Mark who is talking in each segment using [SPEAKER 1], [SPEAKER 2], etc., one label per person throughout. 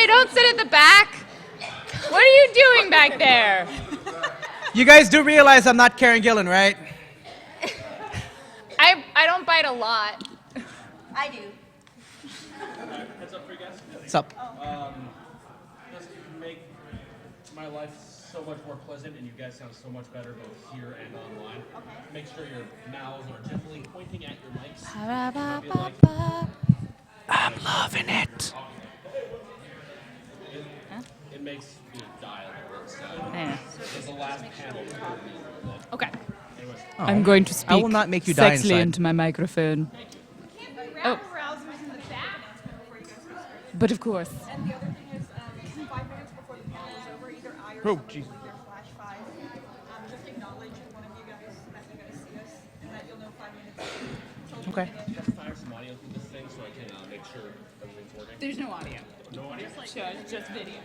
[SPEAKER 1] Hey, don't sit at the back. What are you doing back there?
[SPEAKER 2] You guys do realize I'm not Karen Gillan, right?
[SPEAKER 1] I don't bite a lot.
[SPEAKER 3] I do.
[SPEAKER 4] Heads up for you guys.
[SPEAKER 2] What's up?
[SPEAKER 4] Just make my life so much more pleasant, and you guys sound so much better both here and online. Okay. Make sure your mouths are gently pointing at your mics.
[SPEAKER 2] I'm loving it.
[SPEAKER 4] It makes you die a little bit. So
[SPEAKER 1] Yeah.
[SPEAKER 4] it's the last panel.
[SPEAKER 1] Okay.
[SPEAKER 4] Anyways,
[SPEAKER 1] I'm going to speak
[SPEAKER 2] I will not make you die
[SPEAKER 1] sexily
[SPEAKER 2] inside.
[SPEAKER 1] into my microphone. Oh. But of course.
[SPEAKER 3] And the other thing is, 5 minutes before the panel is over, either I or
[SPEAKER 2] Oh,
[SPEAKER 3] someone
[SPEAKER 2] geez.
[SPEAKER 3] with their flash 5, just acknowledge one of you guys that you're going to see us, and that you'll know 5 minutes. So
[SPEAKER 2] Okay.
[SPEAKER 4] just fire some audio through this thing so I can make sure everything's working.
[SPEAKER 1] There's no audio.
[SPEAKER 4] No audio?
[SPEAKER 1] Just video.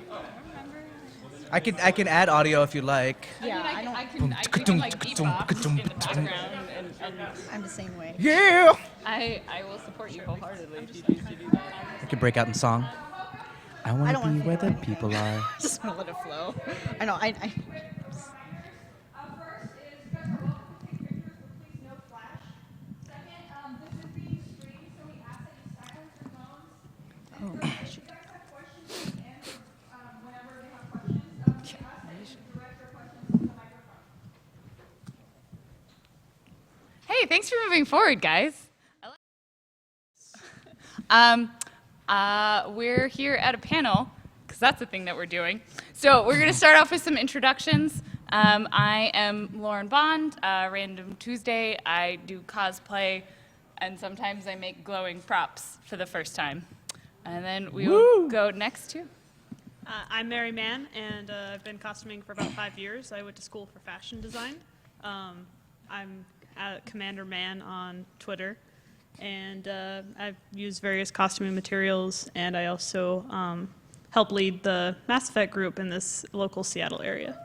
[SPEAKER 2] I can add audio if you like.
[SPEAKER 1] Yeah, I can like beatbox in the background and
[SPEAKER 3] I'm the same way.
[SPEAKER 2] Yeah.
[SPEAKER 1] I will support you wholeheartedly if you choose to do that.
[SPEAKER 2] I can break out in song. I
[SPEAKER 3] I
[SPEAKER 2] want
[SPEAKER 3] don't
[SPEAKER 2] to be
[SPEAKER 3] wanna
[SPEAKER 2] where
[SPEAKER 3] say
[SPEAKER 2] the people are.
[SPEAKER 3] Just gonna let it flow. I know, I
[SPEAKER 1] Hey, thanks for moving forward, guys. We're here at a panel, because that's the thing that we're doing. So we're going to start off with some introductions. I am Lauren Bond, Random Tuesday. I do cosplay, and sometimes I make glowing props for the first time. And then we will go next to.
[SPEAKER 5] I'm Mary Mann, and I've been costuming for about 5 years. I went to school for fashion design. I'm at Commander Man on Twitter, and I've used various costuming materials, and I also help lead the Mass Effect group in this local Seattle area.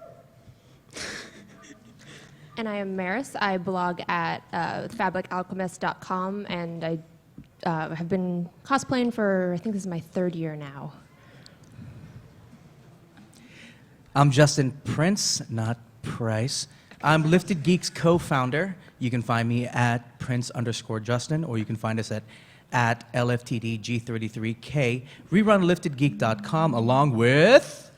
[SPEAKER 6] And I am Maris. I blog at fabricalchemist.com, and I have been cosplaying for, I think this is my 3rd year now.
[SPEAKER 2] I'm Justin Prince, not Price. I'm Lifted Geeks co-founder. You can find me at Prince_Justin, or you can find us at LFTDG33K. RerunLiftedGeek.com, along with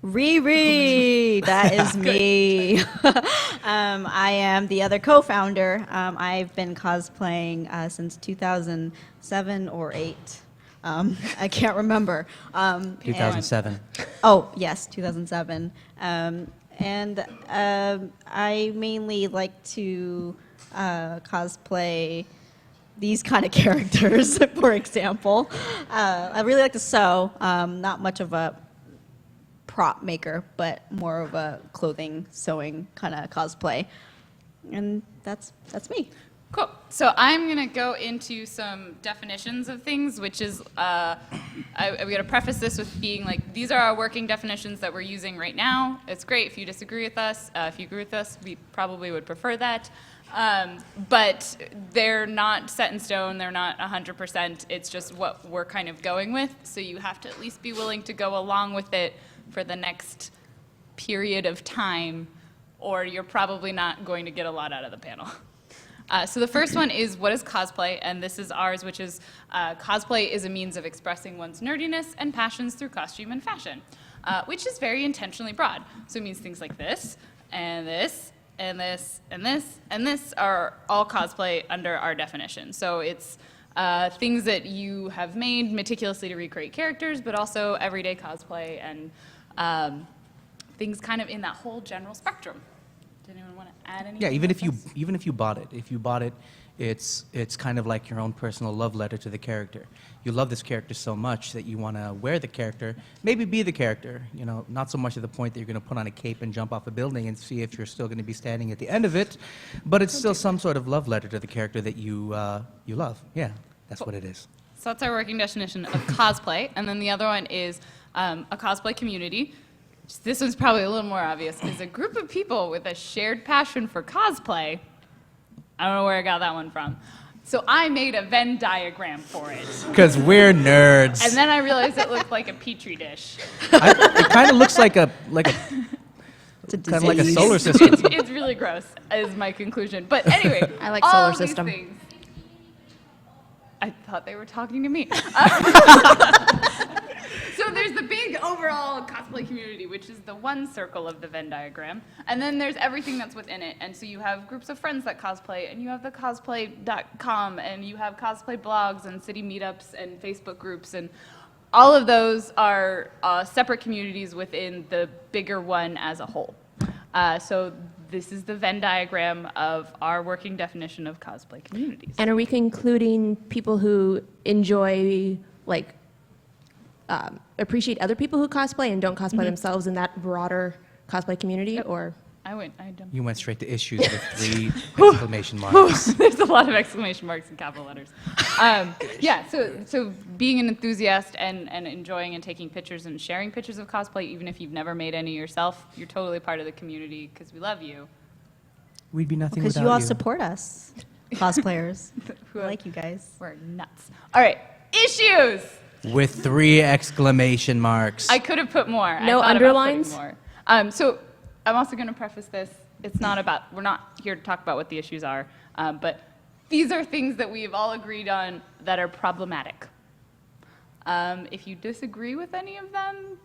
[SPEAKER 3] Riri, that is me. I am the other co-founder. I've been cosplaying since 2007 or 8. I can't remember.
[SPEAKER 2] 2007.
[SPEAKER 3] Oh, yes, 2007. And I mainly like to cosplay these kind of characters, for example. I really like to sew. Not much of a prop maker, but more of a clothing sewing kind of cosplay. And that's me.
[SPEAKER 1] Cool. So I'm going to go into some definitions of things, which is, I'm going to preface this with being like, these are our working definitions that we're using right now. It's great if you disagree with us. If you agree with us, we probably would prefer that. But they're not set in stone. They're not 100%. It's just what we're kind of going with. So you have to at least be willing to go along with it for the next period of time, or you're probably not going to get a lot out of the panel. So the first one is, what is cosplay? And this is ours, which is cosplay is a means of expressing one's nerdiness and passions through costume and fashion, which is very intentionally broad. So it means things like this, and this, and this, and this, and this are all cosplay under our definition. So it's things that you have made meticulously to recreate characters, but also everyday cosplay and things kind of in that whole general spectrum. Did anyone want to add anything?
[SPEAKER 2] Yeah, even if
[SPEAKER 1] else?
[SPEAKER 2] you bought it, it's kind of like your own personal love letter to the character. You love this character so much that you want to wear the character, maybe be the character. You know, not so much to the point that you're going to put on a cape and jump off a building and see if you're still going to be standing at the end of it, but it's still some sort of love letter to the character that you love. Yeah, that's what it is.
[SPEAKER 1] So that's our working definition of cosplay. And then the other one is a cosplay community. This one's probably a little more obvious. Is a group of people with a shared passion for cosplay. I don't know where I got that one from. So I made a Venn diagram for it.
[SPEAKER 2] Because we're nerds.
[SPEAKER 1] And then I realized it looked like a petri dish.
[SPEAKER 2] It kind of looks like a
[SPEAKER 3] It's a
[SPEAKER 2] kind of like a
[SPEAKER 3] disease.
[SPEAKER 2] solar system.
[SPEAKER 1] It's really gross, is my conclusion. But anyway,
[SPEAKER 6] I like
[SPEAKER 1] all
[SPEAKER 6] solar
[SPEAKER 1] of these
[SPEAKER 6] system.
[SPEAKER 1] things- I thought they were talking to me. So there's the big overall cosplay community, which is the one circle of the Venn diagram. And then there's everything that's within it. And so you have groups of friends that cosplay, and you have the cosplay.com, and you have cosplay blogs and city meetups and Facebook groups. And all of those are separate communities within the bigger one as a whole. So this is the Venn diagram of our working definition of cosplay communities.
[SPEAKER 6] And are we including people who enjoy, like, appreciate other people who cosplay and don't cosplay themselves in that broader cosplay community, or?
[SPEAKER 1] I jumped.
[SPEAKER 2] You went straight to issues with 3 exclamation marks.
[SPEAKER 1] There's a lot of exclamation marks and capital letters. Yeah, so being an enthusiast and enjoying and taking pictures and sharing pictures of cosplay, even if you've never made any yourself, you're totally part of the community because we love you.
[SPEAKER 2] We'd be nothing
[SPEAKER 3] Because
[SPEAKER 2] without
[SPEAKER 3] you all support us, cosplayers.
[SPEAKER 1] Who
[SPEAKER 3] I like you guys.
[SPEAKER 1] We're nuts. All right, issues.
[SPEAKER 2] With 3 exclamation marks.
[SPEAKER 1] I could have put more. I
[SPEAKER 6] No
[SPEAKER 1] thought about putting
[SPEAKER 6] underlines?
[SPEAKER 1] more. So I'm also going to preface this. It's not about, we're not here to talk about what the issues are, but these are things that we've all agreed on that are problematic. If you disagree with any of them,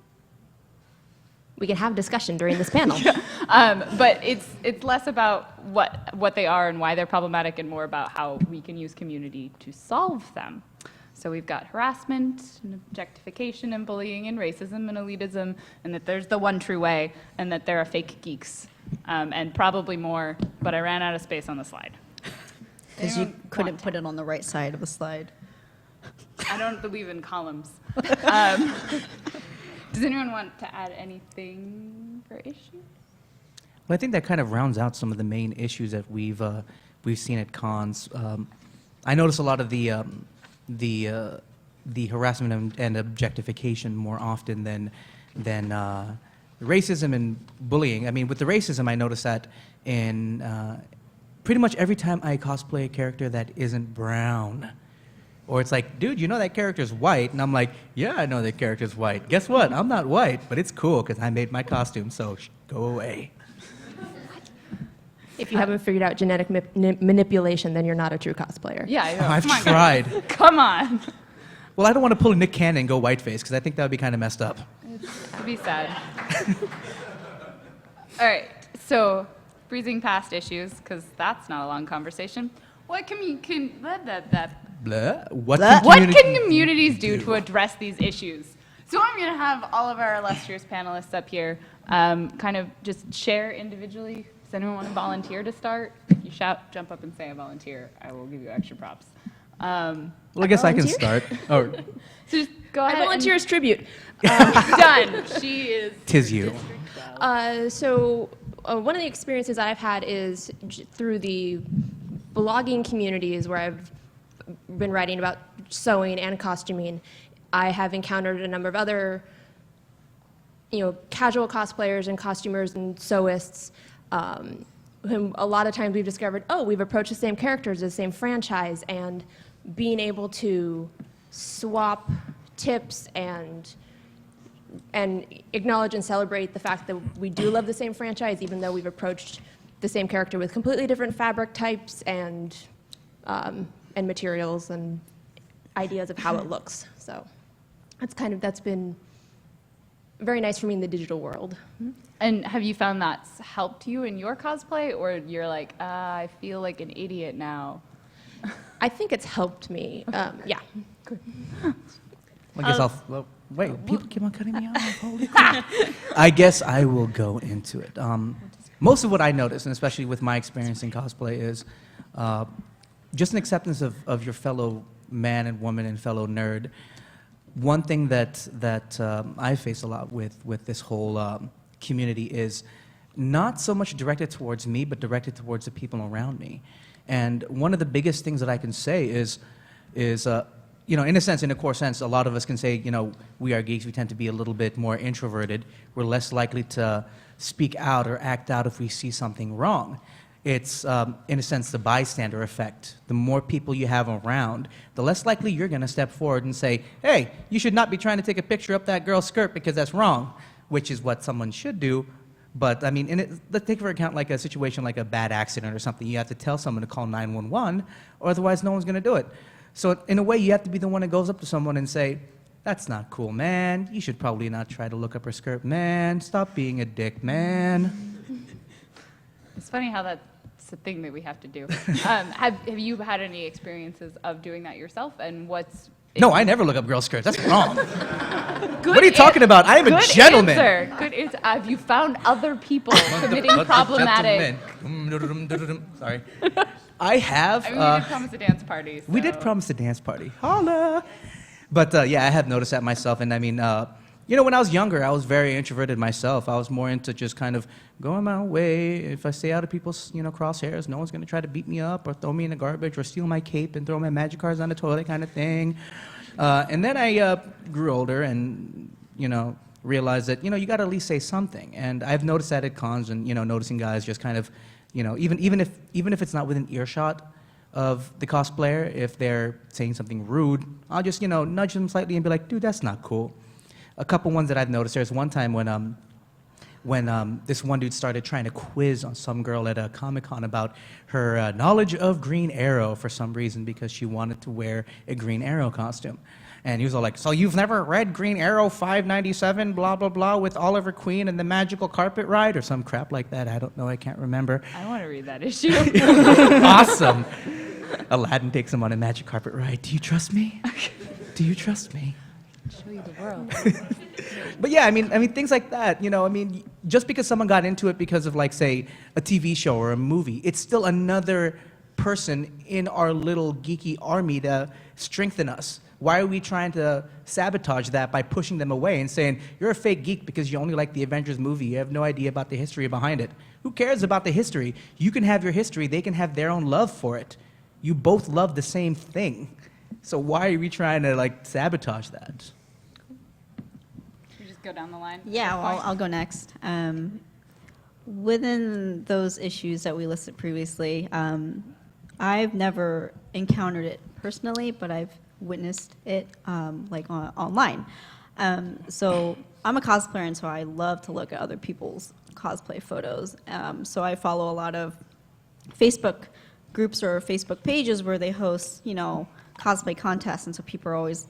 [SPEAKER 6] We can have discussion during this panel.
[SPEAKER 1] but it's less about what they are and why they're problematic and more about how we can use community to solve them. So we've got harassment and objectification and bullying and racism and elitism, and that there's the one true way, and that there are fake geeks, and probably more, but I ran out of space on the slide.
[SPEAKER 3] Because you
[SPEAKER 1] Anyone
[SPEAKER 3] couldn't
[SPEAKER 1] want
[SPEAKER 3] put it on the right side of the slide.
[SPEAKER 1] I don't believe in columns. Does anyone want to add anything for issues?
[SPEAKER 2] Well, I think that kind of rounds out some of the main issues that we've seen at cons. I notice a lot of the harassment and objectification more often than racism and bullying. I mean, with the racism, I notice that in pretty much every time I cosplay a character that isn't brown. Or it's like, dude, you know that character's white? And I'm like, yeah, I know that character's white. Guess what? I'm not white, but it's cool because I made my costume, so go away.
[SPEAKER 6] If you haven't figured out genetic manipulation, then you're not a true cosplayer.
[SPEAKER 1] Yeah, I know.
[SPEAKER 2] I've
[SPEAKER 1] Come on, guys.
[SPEAKER 2] tried.
[SPEAKER 1] Come on.
[SPEAKER 2] Well, I don't want to pull a Nick Cannon and go whiteface because I think that would be kind of messed up.
[SPEAKER 1] It'd be sad. All right, so breezing past issues, because that's not a long conversation. What
[SPEAKER 2] Blah. What
[SPEAKER 1] can communities do to address these issues? So I'm going to have all of our illustrious panelists up here kind of just share individually. Does anyone want to volunteer to start? If you jump up and say I volunteer, I will give you extra props.
[SPEAKER 2] Well, I guess I can start. Or
[SPEAKER 1] So just go
[SPEAKER 6] I
[SPEAKER 1] ahead.
[SPEAKER 6] volunteer as tribute.
[SPEAKER 1] Done. She is.
[SPEAKER 2] tis you.
[SPEAKER 6] One of the experiences I've had is through the blogging communities where I've been writing about sewing and costuming. I have encountered a number of other, casual cosplayers and costumers and sewists, whom a lot of times we've discovered, we've approached the same characters, the same franchise, and being able to swap tips and acknowledge and celebrate the fact that we do love the same franchise, even though we've approached the same character with completely different fabric types and materials and ideas of how it looks. So that's been very nice for me in the digital world.
[SPEAKER 1] And have you found that's helped you in your cosplay, or you're like, I feel like an idiot now?
[SPEAKER 6] I think it's helped me. Yeah.
[SPEAKER 2] I guess wait, people keep on cutting me off. Holy crap. I guess I will go into it. Most of what I notice, and especially with my experience in cosplay, is just an acceptance of your fellow man and woman and fellow nerd. One thing that I face a lot with this whole community is not so much directed towards me, but directed towards the people around me. And one of the biggest things that I can say is in a core sense, a lot of us can say, we are geeks, we tend to be a little bit more introverted. We're less likely to speak out or act out if we see something wrong. It's, in a sense, the bystander effect. The more people you have around, the less likely you're going to step forward and say, hey, you should not be trying to take a picture up that girl's skirt because that's wrong, which is what someone should do. But, I mean, let's take for account like a situation like a bad accident or something. You have to tell someone to call 911, or otherwise no one's going to do it. So, in a way, you have to be the one that goes up to someone and say, that's not cool, man. You should probably not try to look up her skirt, man. Stop being a dick, man.
[SPEAKER 1] It's funny how that's a thing that we have to do. Have you had any experiences of doing that yourself? And what's
[SPEAKER 2] No, I never look up girl skirts. That's wrong.
[SPEAKER 1] Good
[SPEAKER 2] What are you talking about? I am a
[SPEAKER 1] good
[SPEAKER 2] gentleman.
[SPEAKER 1] Answer. Good answer. Have you found other people committing problematic?
[SPEAKER 2] Sorry. I have.
[SPEAKER 1] I mean, we did promise a dance party.
[SPEAKER 2] We did
[SPEAKER 1] so-
[SPEAKER 2] promise a dance party. Holla! But yeah, I have noticed that myself. And I mean, you know, when I was younger, I was very introverted myself. I was more into just kind of going my way. If I stay out of people's, you know, crosshairs, no one's going to try to beat me up or throw me in the garbage or steal my cape and throw my magic cards on the toilet kind of thing. And then I grew older and, you know, realized that, you know, you got to at least say something. And I've noticed that at cons and, you know, noticing guys just kind of, you know, even if it's not within earshot of the cosplayer, if they're saying something rude, I'll just, you know, nudge them slightly and be like, dude, that's not cool. A couple ones that I've noticed, there's one time when this one dude started trying to quiz on some girl at a Comic-Con about her knowledge of Green Arrow for some reason because she wanted to wear a Green Arrow costume. And he was all like, so you've never read Green Arrow 597, blah, blah, blah, with Oliver Queen and the Magical Carpet Ride, or some crap like that. I don't know, I can't remember.
[SPEAKER 1] I want to read that issue.
[SPEAKER 2] Awesome. Aladdin takes him on a magic carpet ride. Do you trust me? Do you trust me?
[SPEAKER 1] Show you the world.
[SPEAKER 2] But yeah, I mean, things like that. You know, I mean, just because someone got into it because of, like, say, a TV show or a movie, it's still another person in our little geeky army to strengthen us. Why are we trying to sabotage that by pushing them away and saying, you're a fake geek because you only like the Avengers movie, you have no idea about the history behind it? Who cares about the history? You can have your history, they can have their own love for it. You both love the same thing. So why are we trying to, like, sabotage that?
[SPEAKER 1] We just go down the line.
[SPEAKER 3] Yeah, well, I'll go next. Within those issues that we listed previously, I've never encountered it personally, but I've witnessed it like online. So I'm a cosplayer, and so I love to look at other people's cosplay photos. So I follow a lot of Facebook groups or Facebook pages where they host, you know, cosplay contests, and so people are always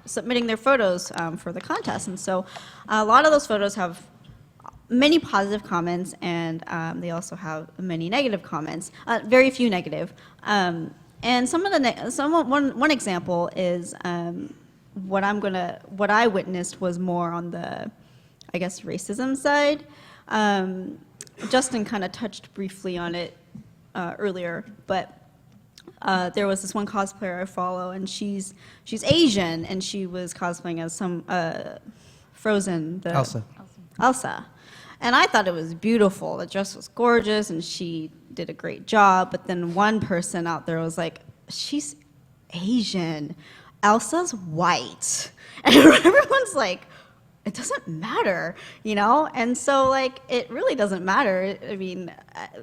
[SPEAKER 3] submitting their photos for the contest. And so a lot of those photos have many positive comments, and they also have many negative comments. Very few negative. And one example is what I witnessed was more on the, I guess, racism side. Justin kind of touched briefly on it earlier, but there was this one cosplayer I follow, and she's Asian, and she was cosplaying as some Frozen, Elsa. And I thought it was beautiful. The dress was gorgeous, and she did a great job. But then one person out there was like, she's Asian. Elsa's white. And everyone's like, it doesn't matter, you know? And so, like, it really doesn't matter. I mean,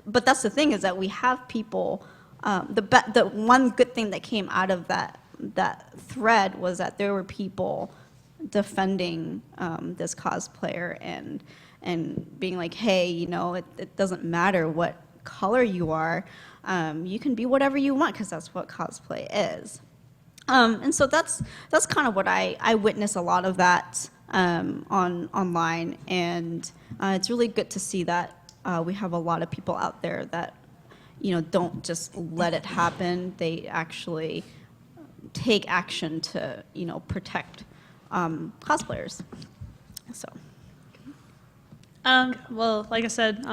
[SPEAKER 3] but that's the thing, is that we have people, the one good thing that came out of that thread was that there were people defending this cosplayer and being like, hey, you know, it doesn't matter what color you are. You can be whatever you want, because that's what cosplay is. And so that's kind of what I witness a lot of that online, and it's really good to see that we have a lot of people out there that, you know, don't just let it happen. They actually take action to, you know, protect cosplayers. So.
[SPEAKER 5] Well, like I said,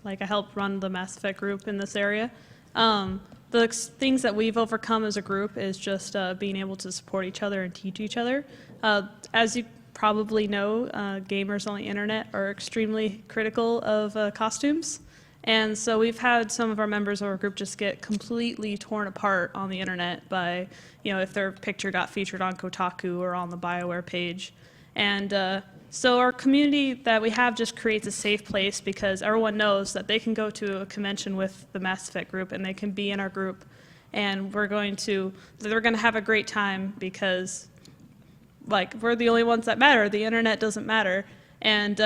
[SPEAKER 5] like I help run the Mass Effect group in this area. The things that we've overcome as a group is just being able to support each other and teach each other. As you probably know, gamers on the internet are extremely critical of costumes. And so we've had some of our members of our group just get completely torn apart on the internet by, you know, if their picture got featured on Kotaku or on the BioWare page. And So our community that we have just creates a safe place because everyone knows that they can go to a convention with the Mass Effect group and they can be in our group, and they're going to have a great time because, like, we're the only ones that matter. The internet doesn't matter, and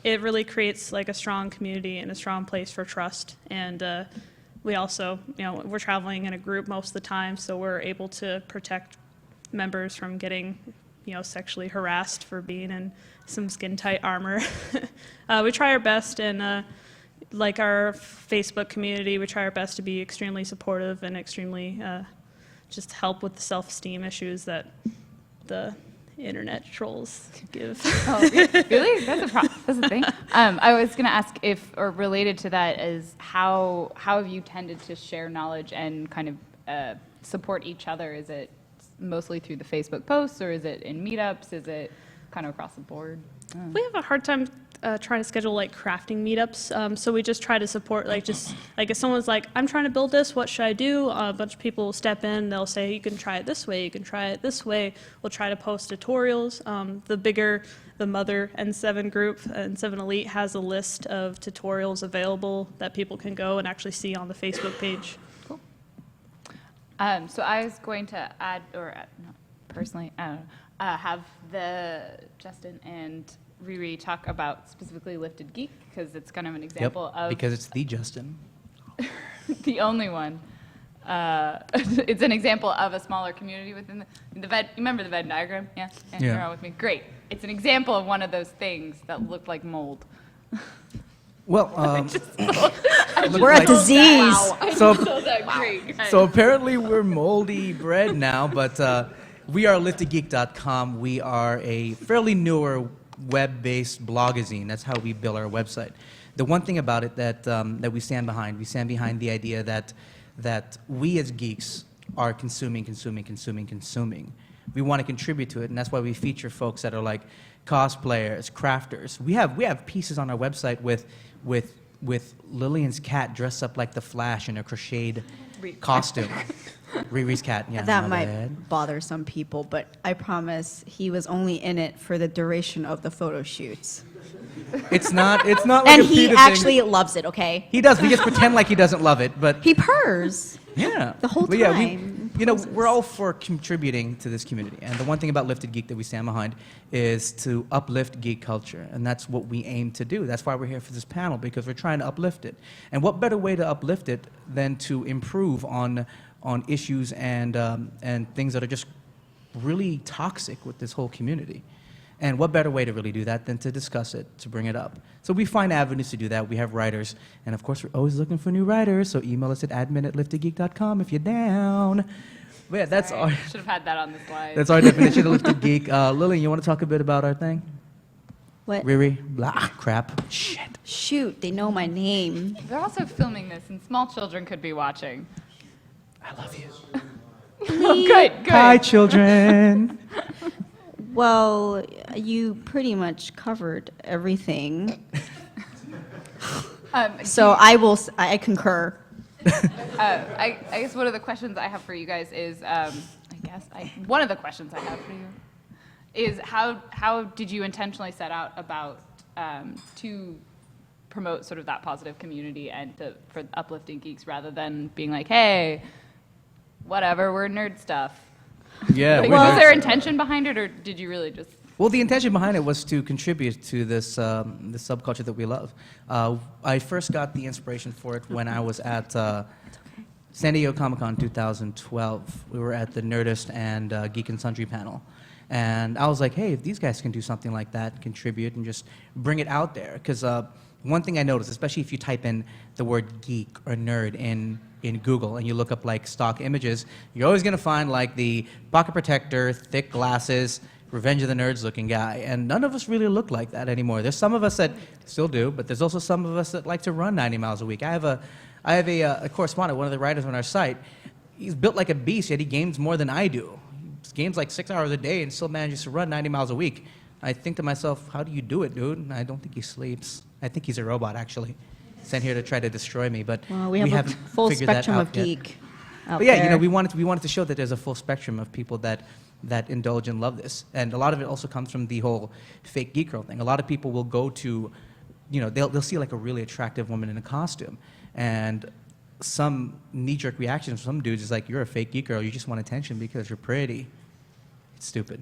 [SPEAKER 5] it really creates like a strong community and a strong place for trust. And we also, we're traveling in a group most of the time, so we're able to protect members from getting, sexually harassed for being in some skin-tight armor. We try our best, and like our Facebook community, we try our best to be extremely supportive and extremely just help with the self-esteem issues that the internet trolls give.
[SPEAKER 1] Oh, really? That's a thing. I was going to ask if, or related to that, is how have you tended to share knowledge and kind of support each other? Is it mostly through the Facebook posts, or is it in meetups? Is it kind of across the board?
[SPEAKER 5] We have a hard time trying to schedule like crafting meetups, so we just try to support, like, just like if someone's like, I'm trying to build this, what should I do? A bunch of people will step in, they'll say, you can try it this way, you can try it this way. We'll try to post tutorials. The Mother N7 group, N7 Elite, has a list of tutorials available that people can go and actually see on the Facebook page.
[SPEAKER 1] Cool. So I was going to add, or not personally, have Justin and Riri talk about specifically Lifted Geek, because it's kind of an example of...
[SPEAKER 2] because it's the Justin.
[SPEAKER 1] the only one. It's an example of a smaller community within the Venn. You remember the Venn diagram? Yeah? You're all with me. Great. It's an example of one of those things that look like mold.
[SPEAKER 2] Well,
[SPEAKER 3] We're a disease.
[SPEAKER 2] So apparently we're moldy bread now, but we are liftedgeek.com. We are a fairly newer web-based blogazine. That's how we build our website. The one thing about it that we stand behind the idea that we as geeks are consuming. We want to contribute to it, and that's why we feature folks that are like cosplayers, crafters. We have pieces on our website with Lillian's cat dressed up like the Flash in a crocheted costume. Riri's cat, yeah.
[SPEAKER 3] That
[SPEAKER 2] my
[SPEAKER 3] might
[SPEAKER 2] bad.
[SPEAKER 3] bother some people, but I promise he was only in it for the duration of the photo shoots.
[SPEAKER 2] It's not like
[SPEAKER 3] And
[SPEAKER 2] a
[SPEAKER 3] he
[SPEAKER 2] PETA
[SPEAKER 3] actually
[SPEAKER 2] thing.
[SPEAKER 3] loves it, okay?
[SPEAKER 2] He does. We just pretend like he doesn't love it, but
[SPEAKER 3] He purrs.
[SPEAKER 2] yeah,
[SPEAKER 3] The whole
[SPEAKER 2] But yeah,
[SPEAKER 3] time.
[SPEAKER 2] we're all for contributing to this community, and the one thing about Lifted Geek that we stand behind is to uplift geek culture, and that's what we aim to do. That's why we're here for this panel, because we're trying to uplift it. And what better way to uplift it than to improve on issues and things that are just really toxic with this whole community. And what better way to really do that than to discuss it, to bring it up? So we find avenues to do that. We have writers, and of course we're always looking for new writers, so email us at admin@liftedgeek.com if you're down. But yeah, that's our,
[SPEAKER 1] Should have had that on the slide.
[SPEAKER 2] that's our definition of Lifted Geek. Lillian, you want to talk a bit about our thing?
[SPEAKER 3] What?
[SPEAKER 2] Riri? Blah, crap, shit.
[SPEAKER 3] Shoot, they know my name.
[SPEAKER 1] They're also filming this, and small children could be watching.
[SPEAKER 2] I love you.
[SPEAKER 1] Oh, good.
[SPEAKER 2] Hi, children.
[SPEAKER 3] Well, you pretty much covered everything. So I concur.
[SPEAKER 1] I guess one of the questions I have for you guys is, one of the questions I have for you is how did you intentionally set out about to promote sort of that positive community and for uplifting geeks rather than being like, hey, whatever, we're nerd stuff.
[SPEAKER 2] Yeah.
[SPEAKER 1] Like,
[SPEAKER 2] we're
[SPEAKER 1] was
[SPEAKER 2] nerds.
[SPEAKER 1] there intention behind it, or did you really just?
[SPEAKER 2] Well, the intention behind it was to contribute to this subculture that we love. I first got the inspiration for it when I was at San Diego Comic-Con 2012. We were at the Nerdist and Geek and Sundry panel. And I was like, hey, if these guys can do something like that, contribute and just bring it out there. Because one thing I noticed, especially if you type in the word geek or nerd in Google and you look up like stock images, you're always going to find like the pocket protector, thick glasses, Revenge of the Nerds looking guy. And none of us really look like that anymore. There's some of us that still do, but there's also some of us that like to run 90 miles a week. I have a correspondent, one of the writers on our site. He's built like a beast, yet he games more than I do. He games like 6 hours a day and still manages to run 90 miles a week. I think to myself, how do you do it, dude? I don't think he sleeps. I think he's a robot, actually. Sent here to try to destroy me, but
[SPEAKER 3] Well, we have a
[SPEAKER 2] haven't
[SPEAKER 3] full
[SPEAKER 2] figured that
[SPEAKER 3] spectrum
[SPEAKER 2] out
[SPEAKER 3] of
[SPEAKER 2] yet.
[SPEAKER 3] geek. out
[SPEAKER 2] But yeah,
[SPEAKER 3] there.
[SPEAKER 2] we wanted to show that there's a full spectrum of people that indulge and love this, and a lot of it also comes from the whole fake geek girl thing. A lot of people will go to, they'll see like a really attractive woman in a costume, and some knee-jerk reaction from some dudes is like, you're a fake geek girl, you just want attention because you're pretty. It's stupid.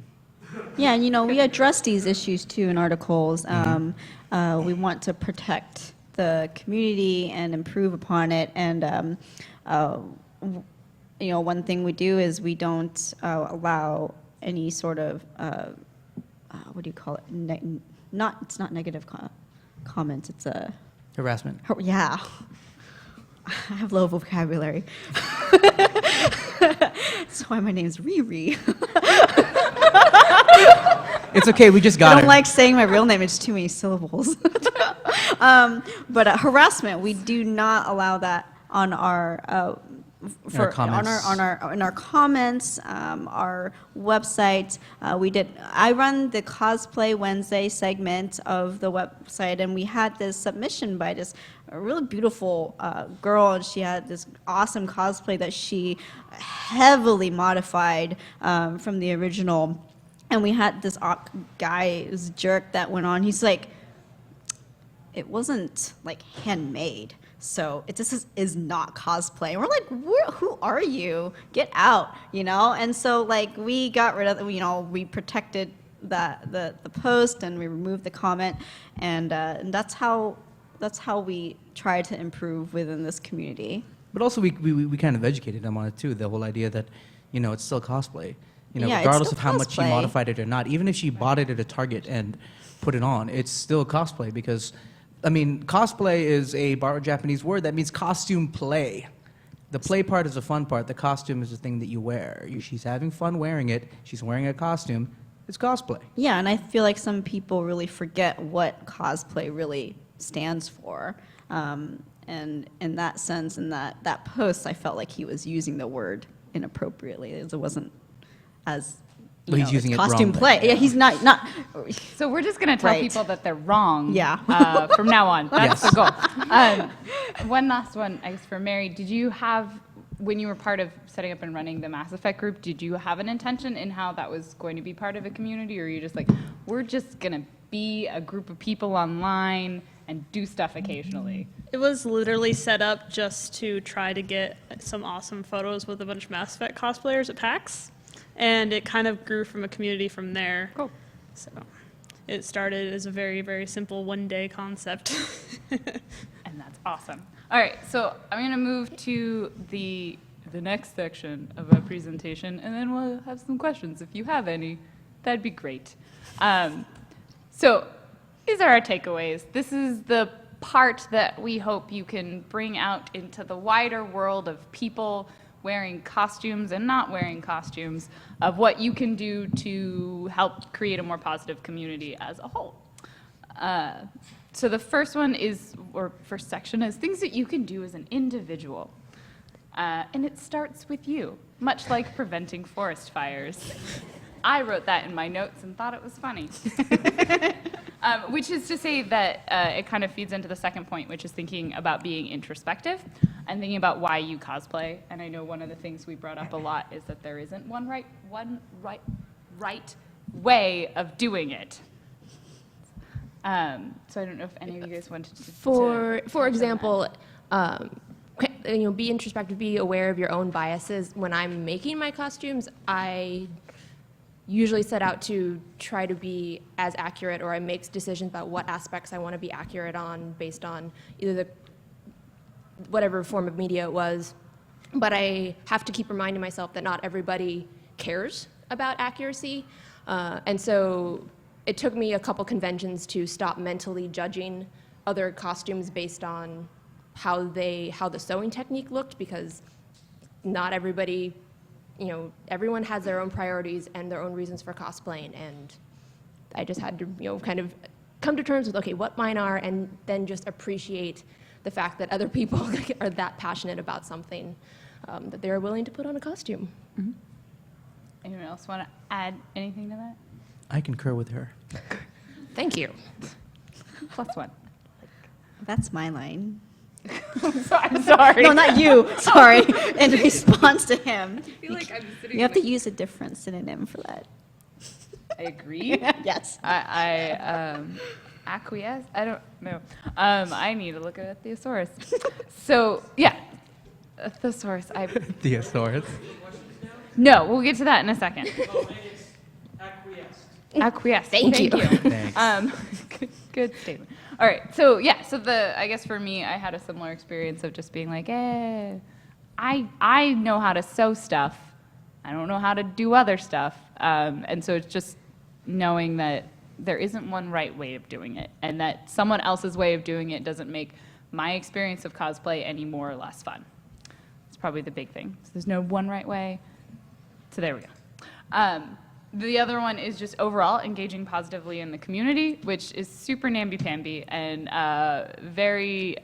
[SPEAKER 3] Yeah, and we address these issues too in articles. We want to protect the community and improve upon it. And one thing we do is we don't allow any sort of what do you call it? It's not negative comments. It's a
[SPEAKER 2] Harassment.
[SPEAKER 3] yeah. I have low vocabulary. That's why my name's Riri.
[SPEAKER 2] It's okay, we just got
[SPEAKER 3] I
[SPEAKER 2] it.
[SPEAKER 3] don't like saying my real name, it's too many syllables. But harassment, we do not allow that on our
[SPEAKER 2] comments.
[SPEAKER 3] in our comments, our website. I run the Cosplay Wednesday segment of the website, and we had this submission by this really beautiful girl, and she had this awesome cosplay that she heavily modified from the original. And we had this guy, this jerk that went on. He's like, it wasn't like handmade, so this is not cosplay. And we're like, who are you? Get out, And so like we got rid of, we protected the post and we removed the comment, and that's how we try to improve within this community.
[SPEAKER 2] But also we kind of educated them on it too, the whole idea that, it's still cosplay.
[SPEAKER 3] Yeah, it's
[SPEAKER 2] Regardless
[SPEAKER 3] still
[SPEAKER 2] of how much she
[SPEAKER 3] cosplay.
[SPEAKER 2] modified it or not, even if she bought it at a Target and put it on, it's still cosplay because, cosplay is a borrowed Japanese word that means costume play. The play part is the fun part. The costume is the thing that you wear. She's having fun wearing it. She's wearing a costume. It's cosplay.
[SPEAKER 3] Yeah, and I feel like some people really forget what cosplay really stands for. And in that sense, in that post, I felt like he was using the word inappropriately. It wasn't as
[SPEAKER 2] He's using it
[SPEAKER 3] costume
[SPEAKER 2] wrong,
[SPEAKER 3] play.
[SPEAKER 2] then.
[SPEAKER 3] Yeah, he's not.
[SPEAKER 1] So we're just going to tell
[SPEAKER 3] Right.
[SPEAKER 1] people that they're wrong from now on. That's
[SPEAKER 2] Yes.
[SPEAKER 1] the goal. One last one, I guess, for Mary. Did you have, when you were part of setting up and running the Mass Effect group, did you have an intention in how that was going to be part of a community? Or are you just like, we're just going to be a group of people online and do stuff occasionally?
[SPEAKER 5] It was literally set up just to try to get some awesome photos with a bunch of Mass Effect cosplayers at PAX. And it kind of grew from a community from there.
[SPEAKER 1] Cool.
[SPEAKER 5] So it started as a very, very simple one-day concept.
[SPEAKER 1] And that's awesome. All right, so I'm going to move to the next section of our presentation, and then we'll have some questions. If you have any, that'd be great. So these are our takeaways. This is the part that we hope you can bring out into the wider world of people wearing costumes and not wearing costumes, of what you can do to help create a more positive community as a whole. So the first one is, or first section is things that you can do as an individual. And it starts with you, much like preventing forest fires. I wrote that in my notes and thought it was funny. Which is to say that it kind of feeds into the second point, which is thinking about being introspective and thinking about why you cosplay. And I know one of the things we brought up a lot is that there isn't one right way of doing it. So I don't know if any of you guys wanted to.
[SPEAKER 6] For example, be introspective, be aware of your own biases. When I'm making my costumes, I usually set out to try to be as accurate, or I make decisions about what aspects I want to be accurate on based on either whatever form of media it was. But I have to keep reminding myself that not everybody cares about accuracy. And so it took me a couple conventions to stop mentally judging other costumes based on how the sewing technique looked, because not everybody, everyone has their own priorities and their own reasons for cosplaying, and I just had to, kind of come to terms with, okay, what mine are, and then just appreciate the fact that other people are that passionate about something that they're willing to put on a costume.
[SPEAKER 1] Mm-hmm. Anyone else want to add anything to that?
[SPEAKER 2] I concur with her.
[SPEAKER 6] Thank you.
[SPEAKER 1] Plus one.
[SPEAKER 3] That's my line.
[SPEAKER 1] I'm sorry.
[SPEAKER 3] No, not you. Sorry. In response to him.
[SPEAKER 1] I feel like I'm sitting
[SPEAKER 3] You have to use a different synonym for that.
[SPEAKER 1] I agree.
[SPEAKER 3] Yes.
[SPEAKER 1] I acquiesce. I don't know. I need to look at a thesaurus. So yeah, a thesaurus.
[SPEAKER 2] Theosaurus.
[SPEAKER 1] No, we'll get to that in a second.
[SPEAKER 4] Oh, and it's acquiesced.
[SPEAKER 1] Acquiesce.
[SPEAKER 6] Thank you.
[SPEAKER 2] Thanks.
[SPEAKER 1] Good statement. All right. So yeah. So I guess for me, I had a similar experience of just being like, I know how to sew stuff. I don't know how to do other stuff. And so it's just knowing that there isn't one right way of doing it, and that someone else's way of doing it doesn't make my experience of cosplay any more or less fun. It's probably the big thing. So there's no one right way. So there we go. The other one is just overall engaging positively in the community, which is super namby-pamby and very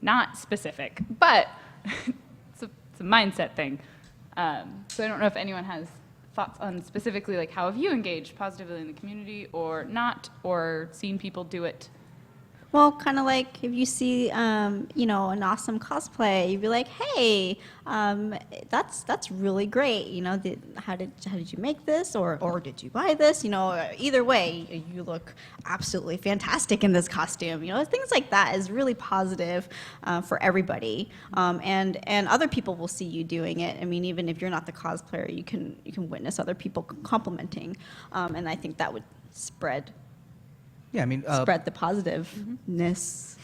[SPEAKER 1] not specific, but it's a mindset thing. So I don't know if anyone has thoughts on specifically like how have you engaged positively in the community or not, or seen people do it.
[SPEAKER 3] Well, kind of like if you see, you know, an awesome cosplay, you'd be like, "Hey, that's really great." You know, how did you make this, or did you buy this? You know, either way, you look absolutely fantastic in this costume. You know, things like that is really positive for everybody, and other people will see you doing it. I mean, even if you're not the cosplayer, you can witness other people complimenting, and I think that would spread
[SPEAKER 2] Yeah, I mean,
[SPEAKER 3] the positiveness.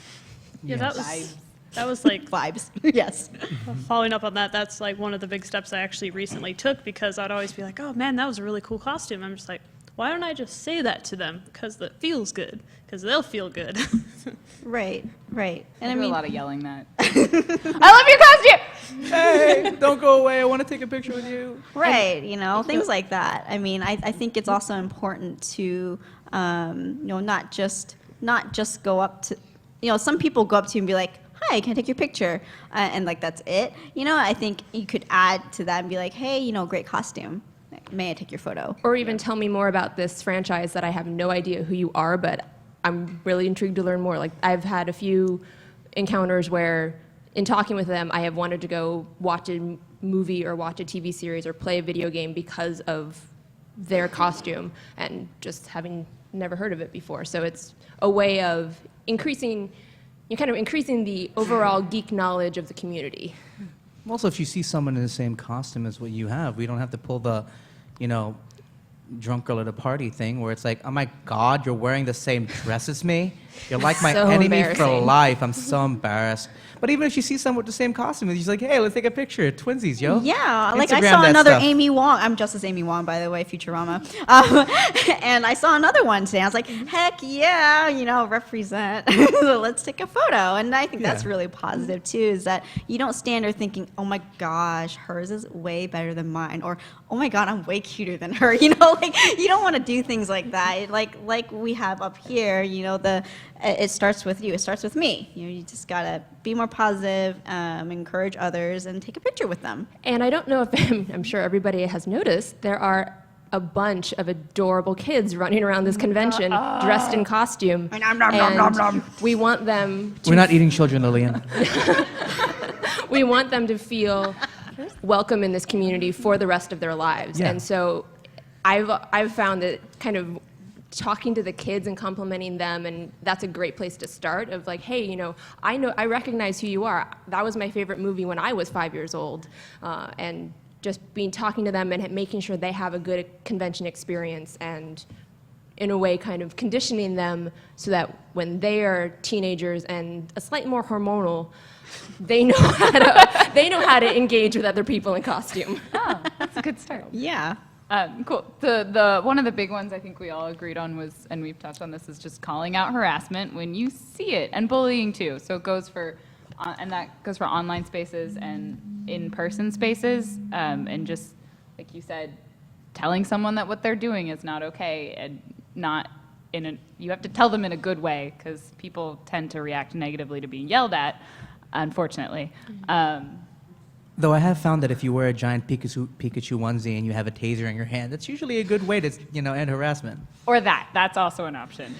[SPEAKER 5] Yeah,
[SPEAKER 2] Yes.
[SPEAKER 5] that was like
[SPEAKER 3] Vibes. Yes.
[SPEAKER 5] following up on that. That's like one of the big steps I actually recently took, because I'd always be like, "Oh man, that was a really cool costume." I'm just like, why don't I just say that to them? Because that feels good. Because they'll feel good.
[SPEAKER 3] Right. And
[SPEAKER 1] I
[SPEAKER 3] I
[SPEAKER 1] do
[SPEAKER 3] mean,
[SPEAKER 1] a lot of yelling that. I love your costume.
[SPEAKER 2] Hey, don't go away. I want to take a picture with you.
[SPEAKER 3] right, you know, things like that. I mean, I think it's also important to, you know, not just go up to, you know, some people go up to you and be like, "Hi, can I take your picture?" And like, that's it. You know, I think you could add to that and be like, "Hey, you know, great costume. May I take your photo?"
[SPEAKER 6] Or even tell me more about this franchise that I have no idea who you are, but I'm really intrigued to learn more. Like, I've had a few encounters where, in talking with them, I have wanted to go watch a movie or watch a TV series or play a video game because of their costume, and just having never heard of it before. So it's a way of increasing the overall geek knowledge of the community.
[SPEAKER 2] Also, if you see someone in the same costume as what you have, we don't have to pull the, you know, drunk girl at a party thing where it's like, "Oh my God, you're wearing the same dress as me. You're like my
[SPEAKER 6] So
[SPEAKER 2] enemy for
[SPEAKER 6] embarrassing.
[SPEAKER 2] life." I'm so embarrassed. But even if you see someone with the same costume, you're just like, "Hey, let's take a picture. Twinsies, yo."
[SPEAKER 3] Yeah, like I
[SPEAKER 2] Instagram
[SPEAKER 3] saw
[SPEAKER 2] that
[SPEAKER 3] another
[SPEAKER 2] stuff.
[SPEAKER 3] Amy Wong. I'm just as Amy Wong, by the way, Futurama. And I saw another one today. I was like, heck yeah, you know, represent. Let's take a photo. And I think that's
[SPEAKER 2] Yeah.
[SPEAKER 3] really positive too, is that you don't stand there thinking, "Oh my gosh, hers is way better than mine," or "Oh my God, I'm way cuter than her." You know, like you don't want to do things like that. Like we have up here, you know, it starts with you. It starts with me. You know, you just gotta be more positive, encourage others, and take a picture with them.
[SPEAKER 6] And I don't know if, I'm sure everybody has noticed, there are a bunch of adorable kids running around this convention dressed in costume. And we want them
[SPEAKER 2] We're not eating children, Lillian.
[SPEAKER 6] we want them to feel welcome in this community for the rest of their lives.
[SPEAKER 2] Yeah.
[SPEAKER 6] And so I've found that kind of talking to the kids and complimenting them, and that's a great place to start, of like, "Hey, you know, I recognize who you are. That was my favorite movie when I was 5 years old." And just talking to them and making sure they have a good convention experience, and in a way kind of conditioning them so that when they are teenagers and a slightly more hormonal, they know how to engage with other people in costume.
[SPEAKER 1] Oh, that's a good start.
[SPEAKER 3] Yeah.
[SPEAKER 1] Cool. The one of the big ones I think we all agreed on was, and we've touched on this, is just calling out harassment when you see it, and bullying too. So it goes for, and that goes for online spaces and in-person spaces, and just like you said, telling someone that what they're doing is not okay, and not you have to tell them in a good way, because people tend to react negatively to being yelled at, unfortunately.
[SPEAKER 2] Though I have found that if you wear a giant Pikachu onesie and you have a taser in your hand, that's usually a good way to, you know, end harassment.
[SPEAKER 1] Or that's also an option.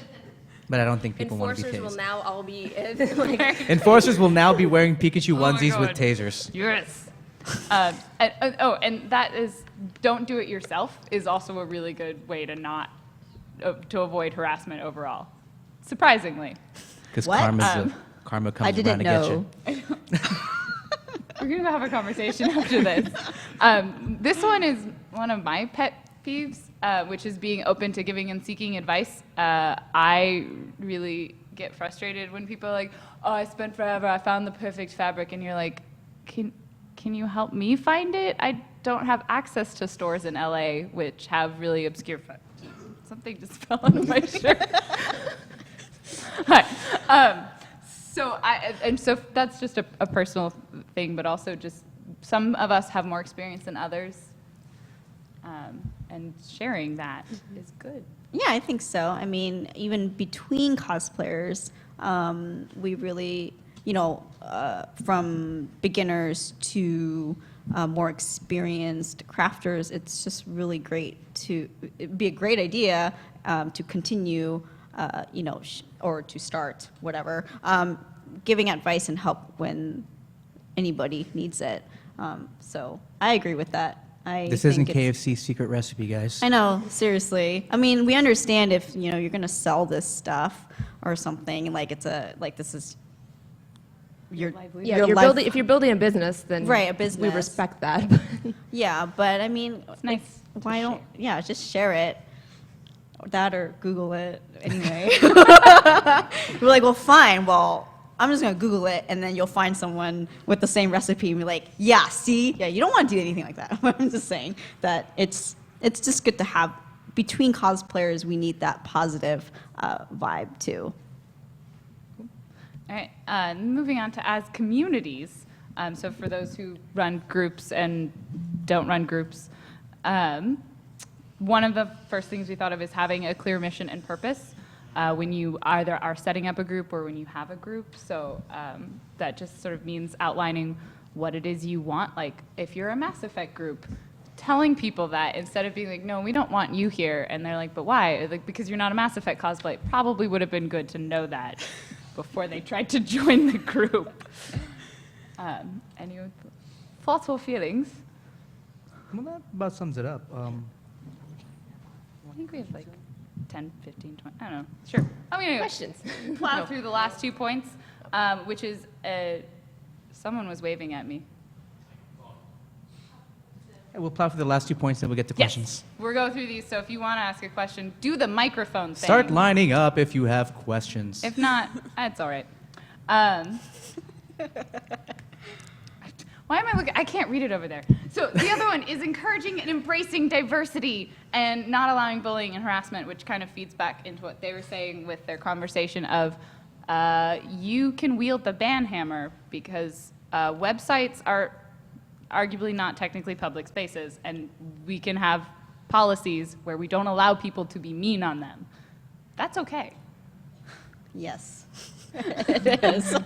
[SPEAKER 2] But I don't think people want to be
[SPEAKER 6] Enforcers will
[SPEAKER 2] tased.
[SPEAKER 6] now all be like,
[SPEAKER 2] Enforcers will now be wearing Pikachu
[SPEAKER 1] my
[SPEAKER 2] onesies with
[SPEAKER 1] God.
[SPEAKER 2] tasers.
[SPEAKER 1] Yes. And that is, don't do it yourself is also a really good way to not, to avoid harassment overall. Surprisingly.
[SPEAKER 2] Because
[SPEAKER 3] What?
[SPEAKER 2] karma comes
[SPEAKER 3] I
[SPEAKER 2] around
[SPEAKER 3] didn't
[SPEAKER 2] to
[SPEAKER 3] know.
[SPEAKER 2] get you.
[SPEAKER 1] We're going to have a conversation after this. This one is one of my pet peeves, which is being open to giving and seeking advice. I really get frustrated when people are like, oh, I spent forever, I found the perfect fabric, and you're like, can you help me find it? I don't have access to stores in LA which have really obscure something just fell on my shirt. Hi. So that's just a personal thing, but also just some of us have more experience than others, and sharing that is good.
[SPEAKER 3] Yeah, I think so. I mean, even between cosplayers, we really, from beginners to more experienced crafters, it's just really great it'd be a great idea to continue, or to start, whatever, giving advice and help when anybody needs it. So I agree with that.
[SPEAKER 2] This isn't KFC's secret recipe, guys.
[SPEAKER 3] I know, seriously. I mean, we understand if, you're going to sell this stuff or something, this is your
[SPEAKER 6] yeah,
[SPEAKER 3] your
[SPEAKER 6] you're
[SPEAKER 3] life-
[SPEAKER 6] building, if you're building a business, then
[SPEAKER 3] Right, a
[SPEAKER 6] we
[SPEAKER 3] business.
[SPEAKER 6] respect that.
[SPEAKER 3] Yeah, but I mean,
[SPEAKER 1] It's nice.
[SPEAKER 3] why don't, just share it. That or Google it anyway. We're like, well, fine, I'm just going to Google it, and then you'll find someone with the same recipe and be like, yeah, see? Yeah, you don't want to do anything like that. I'm just saying that it's just good to have, between cosplayers, we need that positive vibe, too.
[SPEAKER 1] All right, moving on to as communities. So for those who run groups and don't run groups, one of the first things we thought of is having a clear mission and purpose when you either are setting up a group or when you have a group. So that just sort of means outlining what it is you want. Like if you're a Mass Effect group, telling people that instead of being like, no, we don't want you here. And they're like, but why? Like, because you're not a Mass Effect cosplay. Probably would have been good to know that before they tried to join the group. Any thoughtful feelings?
[SPEAKER 2] Well, that about sums it up.
[SPEAKER 1] I think we have like 10, 15, 20, I don't know. Sure. I'm going to
[SPEAKER 6] Questions?
[SPEAKER 1] plow through the last 2 points, which is someone was waving at me.
[SPEAKER 2] Yeah, we'll plow through the last 2 points, then we'll get to questions.
[SPEAKER 1] Yes. We'll go through these, so if you want to ask a question, do the microphone thing.
[SPEAKER 2] Start lining up if you have questions.
[SPEAKER 1] If not, that's all right. Why am I looking? I can't read it over there. So the other one is encouraging and embracing diversity and not allowing bullying and harassment, which kind of feeds back into what they were saying with their conversation of you can wield the ban hammer because websites are arguably not technically public spaces, and we can have policies where we don't allow people to be mean on them. That's okay.
[SPEAKER 3] Yes, it is.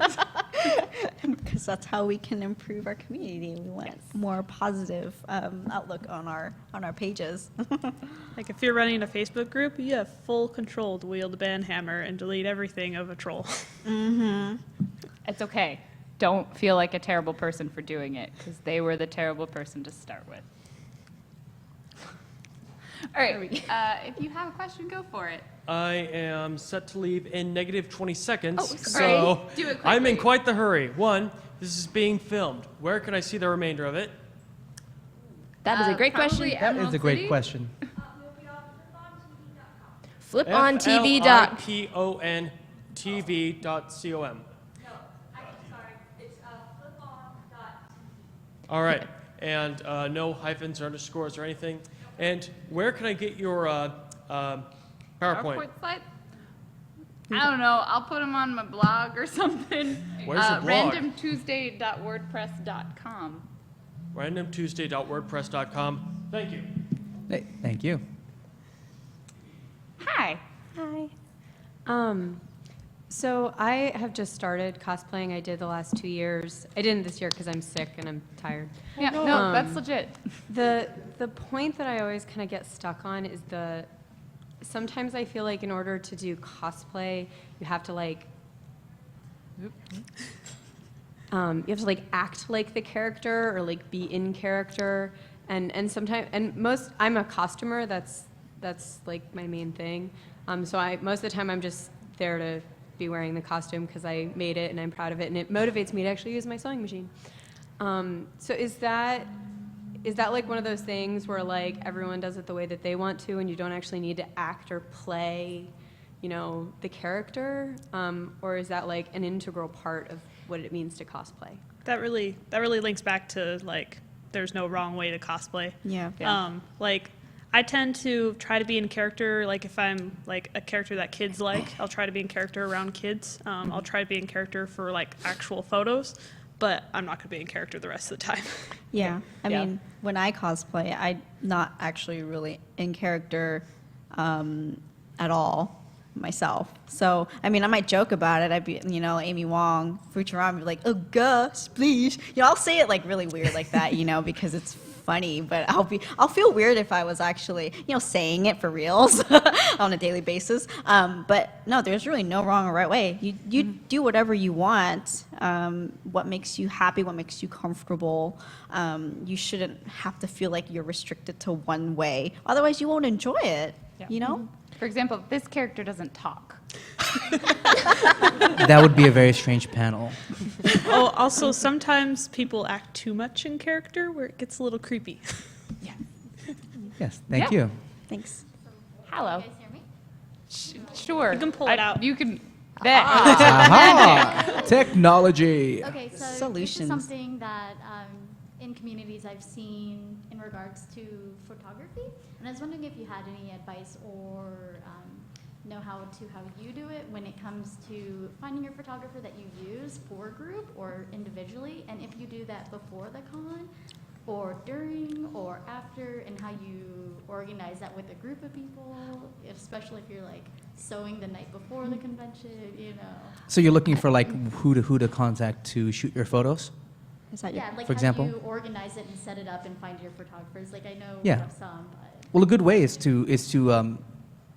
[SPEAKER 3] Because that's how we can improve our community. We want more positive outlook on our pages.
[SPEAKER 5] Like if you're running a Facebook group, you have full control to wield the ban hammer and delete everything of a troll.
[SPEAKER 1] It's okay. Don't feel like a terrible person for doing it, because they were the terrible person to start with. All right, if you have a question, go for it.
[SPEAKER 7] I am set to leave in negative 20 seconds,
[SPEAKER 1] Oh,
[SPEAKER 7] so
[SPEAKER 1] sorry. Do it
[SPEAKER 7] I'm in
[SPEAKER 1] quickly.
[SPEAKER 7] quite the hurry. One, this is being filmed. Where can I see the remainder of it?
[SPEAKER 6] That is a great question.
[SPEAKER 1] Probably
[SPEAKER 2] That is
[SPEAKER 1] Emerald
[SPEAKER 2] a great
[SPEAKER 1] City.
[SPEAKER 2] question.
[SPEAKER 6] FlipON.TV.
[SPEAKER 7] FlipON.TV.com. All right, and no hyphens or underscores or anything. And where can I get your PowerPoint?
[SPEAKER 1] PowerPoint slide? I don't know. I'll put them on my blog or something.
[SPEAKER 7] Where's your blog?
[SPEAKER 1] randomtuesday.wordpress.com.
[SPEAKER 7] randomtuesday.wordpress.com. Thank you.
[SPEAKER 2] Hey, thank you.
[SPEAKER 1] Hi.
[SPEAKER 8] Hi. So I have just started cosplaying. I did the last 2 years. I didn't this year because I'm sick and I'm tired.
[SPEAKER 1] Yeah, no, that's legit.
[SPEAKER 8] The point that I always kind of get stuck on is the sometimes I feel like in order to do cosplay, you have to like, act like the character or like be in character, and sometimes I'm a costumer. That's like my main thing. So most of the time I'm just there to be wearing the costume because I made it and I'm proud of it, and it motivates me to actually use my sewing machine. So is that like one of those things where like everyone does it the way that they want to, and you don't actually need to act or play, the character, or is that like an integral part of what it means to cosplay?
[SPEAKER 5] That really links back to like there's no wrong way to cosplay.
[SPEAKER 3] Yeah.
[SPEAKER 5] Like I tend to try to be in character. Like if I'm like a character that kids like, I'll try to be in character around kids. I'll try to be in character for like actual photos, but I'm not gonna be in character the rest of the time.
[SPEAKER 3] Yeah. I
[SPEAKER 5] Yeah.
[SPEAKER 3] mean, when I cosplay, I'm not actually really in character at all myself. So, I mean, I might joke about it. I'd be, Amy Wong, Futurama, be like, oh, gosh, please. I'll say it like really weird like that, because it's funny, but I'll feel weird if I was actually, saying it for reals on a daily basis. But no, there's really no wrong or right way. You do whatever you want, what makes you happy, what makes you comfortable. You shouldn't have to feel like you're restricted to one way. Otherwise, you won't enjoy it,
[SPEAKER 1] For example, this character doesn't talk.
[SPEAKER 2] That would be a very strange panel.
[SPEAKER 5] Oh, also sometimes people act too much in character where it gets a little creepy.
[SPEAKER 2] Yes, thank
[SPEAKER 1] Yeah.
[SPEAKER 2] you.
[SPEAKER 3] Thanks.
[SPEAKER 1] Hello.
[SPEAKER 9] You guys hear me?
[SPEAKER 1] Sure.
[SPEAKER 5] You can pull it out.
[SPEAKER 1] You can. There.
[SPEAKER 2] Aha! Technology.
[SPEAKER 9] Okay, so
[SPEAKER 3] Solutions.
[SPEAKER 9] this is something that in communities I've seen in regards to photography, and I was wondering if you had any advice or know how you do it when it comes to finding your photographer that you use for a group or individually, and if you do that before the con or during or after, and how you organize that with a group of people, especially if you're like sewing the night before the convention,
[SPEAKER 2] So you're looking for like who to contact to shoot your photos?
[SPEAKER 3] Is that your
[SPEAKER 9] Yeah, like
[SPEAKER 2] For
[SPEAKER 9] how
[SPEAKER 2] example?
[SPEAKER 9] do you organize it and set it up and find your photographers? Like I know
[SPEAKER 2] Yeah.
[SPEAKER 9] we have some, but
[SPEAKER 2] Well, a good way is to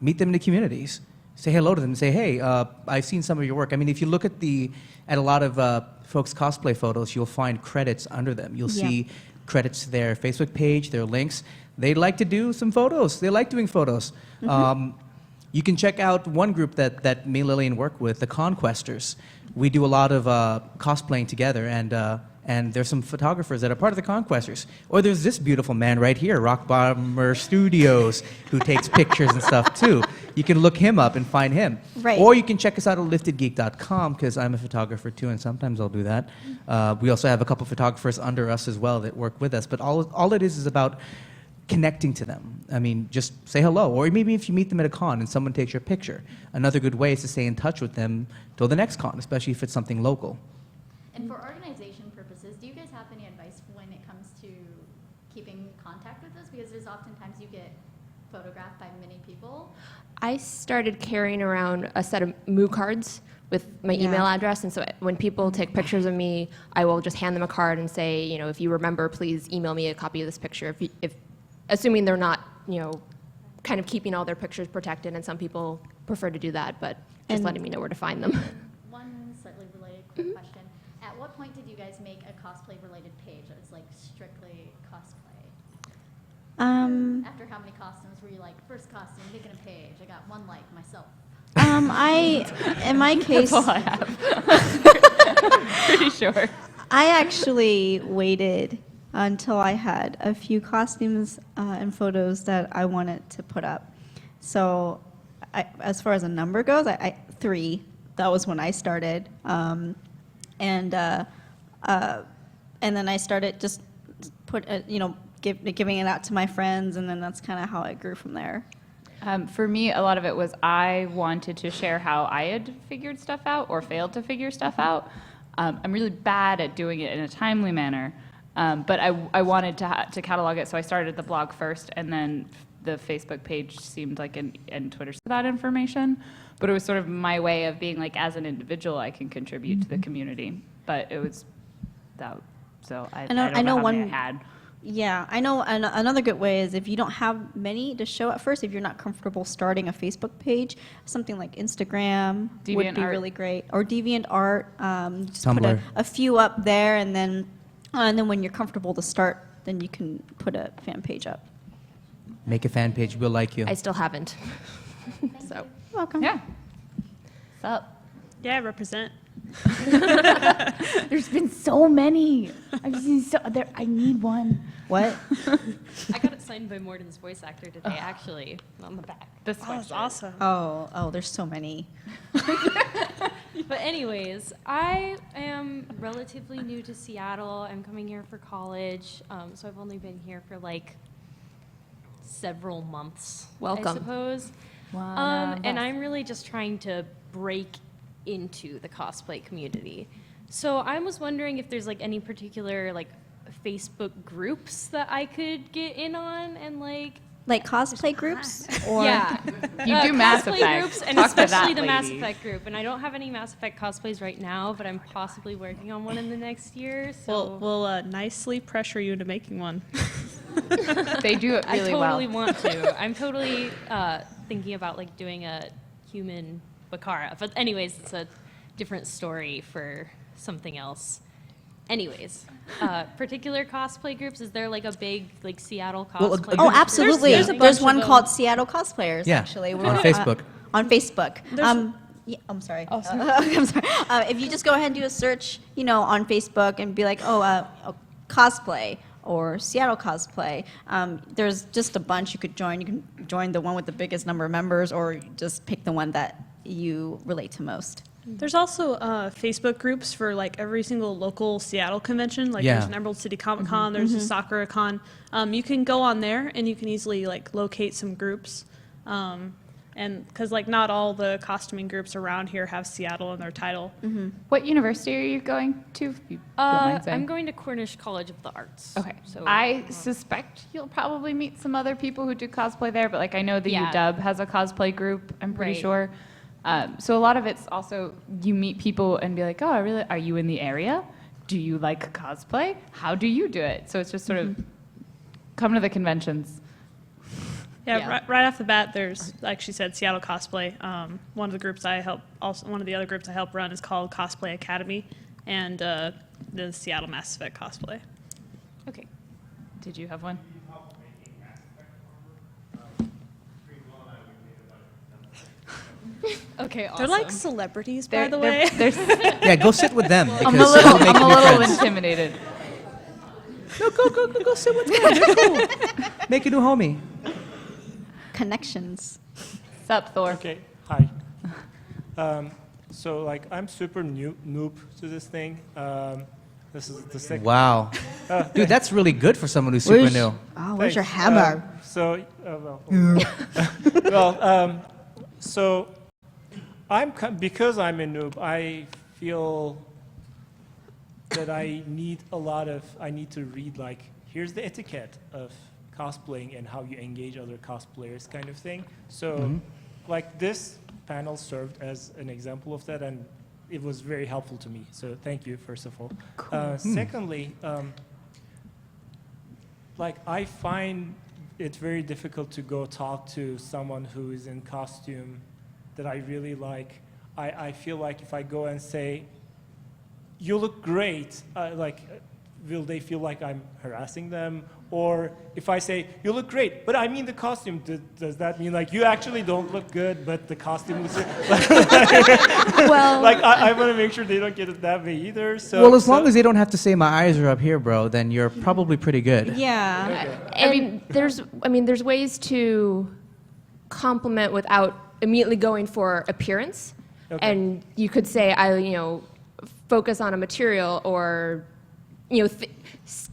[SPEAKER 2] meet them in the communities. Say hello to them and say, hey, I've seen some of your work. I mean, if you look at a lot of folks' cosplay photos, you'll find credits under them. You'll
[SPEAKER 3] Yeah.
[SPEAKER 2] see credits to their Facebook page, their links. They like to do some photos. They like doing photos. You can check out one group that me and Lillian work with, the Conquesters. We do a lot of cosplaying together, and there's some photographers that are part of the Conquesters. Or there's this beautiful man right here, Rock Bomber Studios, who takes pictures and stuff too. You can look him up and find him.
[SPEAKER 3] Right.
[SPEAKER 2] Or you can check us out at liftedgeek.com, because I'm a photographer too, and sometimes I'll do that. We also have a couple photographers under us as well that work with us. But all it is about connecting to them. I mean, just say hello. Or maybe if you meet them at a con and someone takes your picture. Another good way is to stay in touch with them till the next con, especially if it's something local.
[SPEAKER 9] and for organization purposes, do you guys have any advice when it comes to keeping contact with us? Because there's oftentimes you get photographed by many people.
[SPEAKER 6] I started carrying around a set of Moo cards with my
[SPEAKER 3] Yeah.
[SPEAKER 6] email address, and so when people take pictures of me, I will just hand them a card and say, if you remember, please email me a copy of this picture. If assuming they're not, kind of keeping all their pictures protected, and some people prefer to do that, but just
[SPEAKER 3] And-
[SPEAKER 6] letting me know where to find them.
[SPEAKER 9] One slightly related quick question. At what point did you guys make a cosplay related page that was like strictly cosplay? After how many costumes were you like, first costume, making a page, I got one like myself.
[SPEAKER 3] In my case,
[SPEAKER 1] That's all I have. Pretty sure.
[SPEAKER 3] I actually waited until I had a few costumes and photos that I wanted to put up. So as far as a number goes, 3. That was when I started. And then I started just giving it out to my friends, and then that's kind of how it grew from there.
[SPEAKER 1] For me, a lot of it was I wanted to share how I had figured stuff out or failed to figure stuff out. I'm really bad at doing it in a timely manner, but I wanted to catalog it, so I started the blog first, and then the Facebook page seemed like and Twitter for that information. But it was sort of my way of being like, as an individual, I can contribute to the community. But it was that, so I
[SPEAKER 3] I know
[SPEAKER 1] don't know how many
[SPEAKER 3] one-
[SPEAKER 1] I had.
[SPEAKER 3] Yeah, I know. Another good way is if you don't have many to show at first, if you're not comfortable starting a Facebook page, something like Instagram would be
[SPEAKER 1] DeviantArt.
[SPEAKER 3] really great, or DeviantArt. Just put
[SPEAKER 2] Tumblr.
[SPEAKER 3] a few up there, and then when you're comfortable to start, then you can put a fan page up.
[SPEAKER 2] Make a fan page. We'll like you.
[SPEAKER 6] I still haven't. So.
[SPEAKER 3] Welcome.
[SPEAKER 1] Yeah. What's up?
[SPEAKER 5] Yeah, represent.
[SPEAKER 10] There's been so many. I've seen so there. I need one.
[SPEAKER 3] What?
[SPEAKER 11] I got it signed by Morden's voice actor today, actually, on the back.
[SPEAKER 1] This
[SPEAKER 5] Oh, that's awesome.
[SPEAKER 3] Oh, there's so many.
[SPEAKER 11] But anyways, I am relatively new to Seattle. I'm coming here for college, so I've only been here for like several months, I
[SPEAKER 6] Welcome.
[SPEAKER 11] suppose. And I'm really just trying to break into the cosplay community. So I was wondering if there's like any particular like Facebook groups that I could get in on and like
[SPEAKER 3] Like cosplay groups? Or
[SPEAKER 11] yeah.
[SPEAKER 1] You do Mass
[SPEAKER 11] cosplay
[SPEAKER 1] Effect.
[SPEAKER 11] groups, and
[SPEAKER 1] Talk to
[SPEAKER 11] especially
[SPEAKER 1] that
[SPEAKER 11] the Mass
[SPEAKER 1] lady.
[SPEAKER 11] Effect group. And I don't have any Mass Effect cosplays right now, but I'm possibly working on one in the next year. So
[SPEAKER 5] We'll nicely pressure you into making one.
[SPEAKER 1] They do it
[SPEAKER 11] I
[SPEAKER 1] really
[SPEAKER 11] totally
[SPEAKER 1] well.
[SPEAKER 11] want to. I'm totally thinking about like doing a human Bakara. But anyways, it's a different story for something else. Anyways, particular cosplay groups, is there like a big like Seattle
[SPEAKER 2] Well,
[SPEAKER 11] cosplay?
[SPEAKER 3] Oh,
[SPEAKER 2] There's-
[SPEAKER 3] absolutely.
[SPEAKER 5] there's a
[SPEAKER 3] There's
[SPEAKER 5] bunch
[SPEAKER 3] one
[SPEAKER 5] of
[SPEAKER 3] called Seattle Cosplayers,
[SPEAKER 2] Yeah,
[SPEAKER 3] actually.
[SPEAKER 2] on Facebook.
[SPEAKER 3] On Facebook.
[SPEAKER 5] There's-
[SPEAKER 3] Yeah, I'm sorry.
[SPEAKER 10] Oh, sorry.
[SPEAKER 3] I'm sorry. If you just go ahead and do a search, on Facebook and be like, cosplay or Seattle cosplay, there's just a bunch you could join. You can join the one with the biggest number of members, or just pick the one that you relate to most.
[SPEAKER 5] There's also Facebook groups for like every single local Seattle convention. Like
[SPEAKER 2] Yeah.
[SPEAKER 5] there's an Emerald City Comic Con, there's a Sakura Con. You can go on there and you can easily like locate some groups. And because like not all the costuming groups around here have Seattle in their title.
[SPEAKER 1] What university are you going to? If you don't mind saying?
[SPEAKER 11] I'm going to Cornish College of the Arts.
[SPEAKER 1] Okay.
[SPEAKER 11] So
[SPEAKER 1] I suspect you'll probably meet some other people who do cosplay there, but like I know the
[SPEAKER 11] Yeah.
[SPEAKER 1] UW has a cosplay group, I'm pretty
[SPEAKER 11] Right.
[SPEAKER 1] sure. So a lot of it's also you meet people and be like, oh, are you in the area? Do you like cosplay? How do you do it? So it's just sort of come to the conventions.
[SPEAKER 5] Yeah,
[SPEAKER 11] Yeah.
[SPEAKER 5] Right off the bat, there's, like she said, Seattle Cosplay. One of the groups I help, also one of the other groups I help run is called Cosplay Academy, and the Seattle Mass Effect Cosplay.
[SPEAKER 11] okay.
[SPEAKER 1] Did you have one?
[SPEAKER 11] Okay, awesome.
[SPEAKER 5] They're like celebrities, by
[SPEAKER 1] They're-
[SPEAKER 5] the
[SPEAKER 1] they're-
[SPEAKER 5] way.
[SPEAKER 1] they're-
[SPEAKER 2] Yeah, go sit with them because
[SPEAKER 1] I'm a
[SPEAKER 2] it'll
[SPEAKER 1] little,
[SPEAKER 2] make
[SPEAKER 1] I'm a
[SPEAKER 2] new
[SPEAKER 1] little
[SPEAKER 2] friends.
[SPEAKER 1] intimidated.
[SPEAKER 2] Go sit with them. They're cool. Make a new homie.
[SPEAKER 3] Connections.
[SPEAKER 1] Sup, Thor?
[SPEAKER 12] Okay, hi. So like I'm super noob to this thing. This is the second.
[SPEAKER 2] Wow. Dude, that's really good for someone who's super new.
[SPEAKER 3] Oh, where's your
[SPEAKER 12] Thanks.
[SPEAKER 3] hammer?
[SPEAKER 12] So because I'm a noob, I feel that I need to read like here's the etiquette of cosplaying and how you engage other cosplayers kind of thing. So like this panel served as an example of that, and it was very helpful to me. So thank you, first of all. Secondly, like I find it's very difficult to go talk to someone who is in costume that I really like. I feel like if I go and say, you look great, will they feel like I'm harassing them? Or if I say, you look great, but I mean the costume, does that mean like you actually don't look good, but the costume looks
[SPEAKER 6] Well,
[SPEAKER 12] like I want to make sure they don't get it that way either. So,
[SPEAKER 2] Well, as long as they don't have to say my eyes are up here, bro, then you're probably pretty good.
[SPEAKER 3] Yeah.
[SPEAKER 6] and there's ways to compliment without immediately going for appearance.
[SPEAKER 12] Okay.
[SPEAKER 6] And you could say, focus on a material, or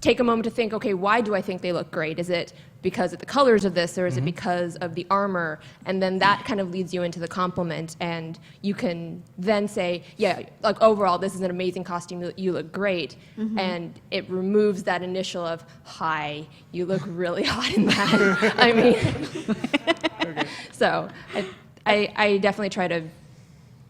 [SPEAKER 6] take a moment to think, okay, why do I think they look great? Is it because of the colors of this, or is it because of the armor? And then that kind of leads you into the compliment, and you can then say, yeah, like overall, this is an amazing costume, you look great, and it removes that initial of, hi, you look really hot in that. I mean, so I definitely try to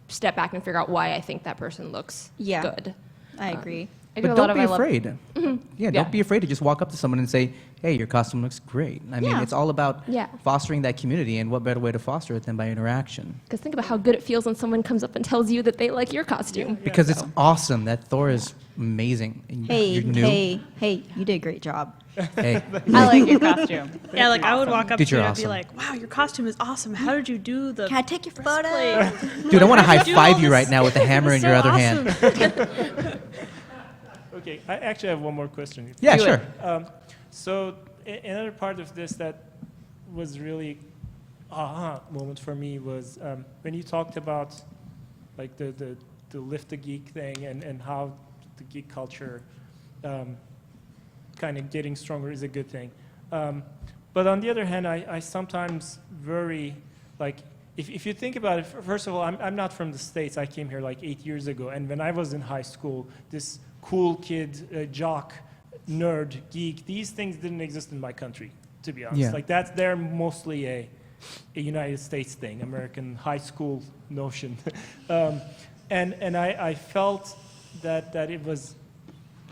[SPEAKER 6] step back and figure out why I think that person looks
[SPEAKER 3] Yeah.
[SPEAKER 6] good.
[SPEAKER 3] I agree.
[SPEAKER 11] I do
[SPEAKER 2] But
[SPEAKER 11] a lot
[SPEAKER 2] don't
[SPEAKER 11] of
[SPEAKER 2] be
[SPEAKER 11] I love-
[SPEAKER 2] afraid. Yeah,
[SPEAKER 11] Yeah.
[SPEAKER 2] don't be afraid to just walk up to someone and say, hey, your costume looks great. I mean,
[SPEAKER 3] Yeah.
[SPEAKER 2] it's all about
[SPEAKER 6] Yeah.
[SPEAKER 2] fostering that community, and what better way to foster it than by interaction?
[SPEAKER 6] Because think about how good it feels when someone comes up and tells you that they like your costume.
[SPEAKER 2] Because it's awesome. That Thor is amazing. And
[SPEAKER 3] Hey,
[SPEAKER 2] you're new.
[SPEAKER 3] hey, you did a great job.
[SPEAKER 2] Hey.
[SPEAKER 1] I like your costume.
[SPEAKER 5] Yeah, like I would walk up
[SPEAKER 2] Dude,
[SPEAKER 5] to you
[SPEAKER 2] you're
[SPEAKER 5] and be
[SPEAKER 2] awesome.
[SPEAKER 5] like, "Wow, your costume is awesome. How did you do the?"
[SPEAKER 3] Can I take your photo?
[SPEAKER 5] breastplate?"
[SPEAKER 2] Dude, I want to
[SPEAKER 5] How
[SPEAKER 2] high
[SPEAKER 5] did you do all
[SPEAKER 2] five you
[SPEAKER 5] this?
[SPEAKER 2] right now with the hammer in
[SPEAKER 5] So
[SPEAKER 2] your other
[SPEAKER 5] awesome.
[SPEAKER 2] hand.
[SPEAKER 12] Okay, I actually have one more question.
[SPEAKER 2] Yeah,
[SPEAKER 1] Do
[SPEAKER 2] sure.
[SPEAKER 1] it.
[SPEAKER 12] So another part of this that was really aha moment for me was when you talked about like the lift the geek thing and how the geek culture kind of getting stronger is a good thing. But on the other hand, I sometimes worry, like, if you think about it, first of all, I'm not from the States. I came here like 8 years ago. And when I was in high school, this cool kid, jock, nerd, geek, these things didn't exist in my country, to be honest.
[SPEAKER 2] Yeah.
[SPEAKER 12] Like, they're mostly a United States thing, American high school notion. And I felt that it was,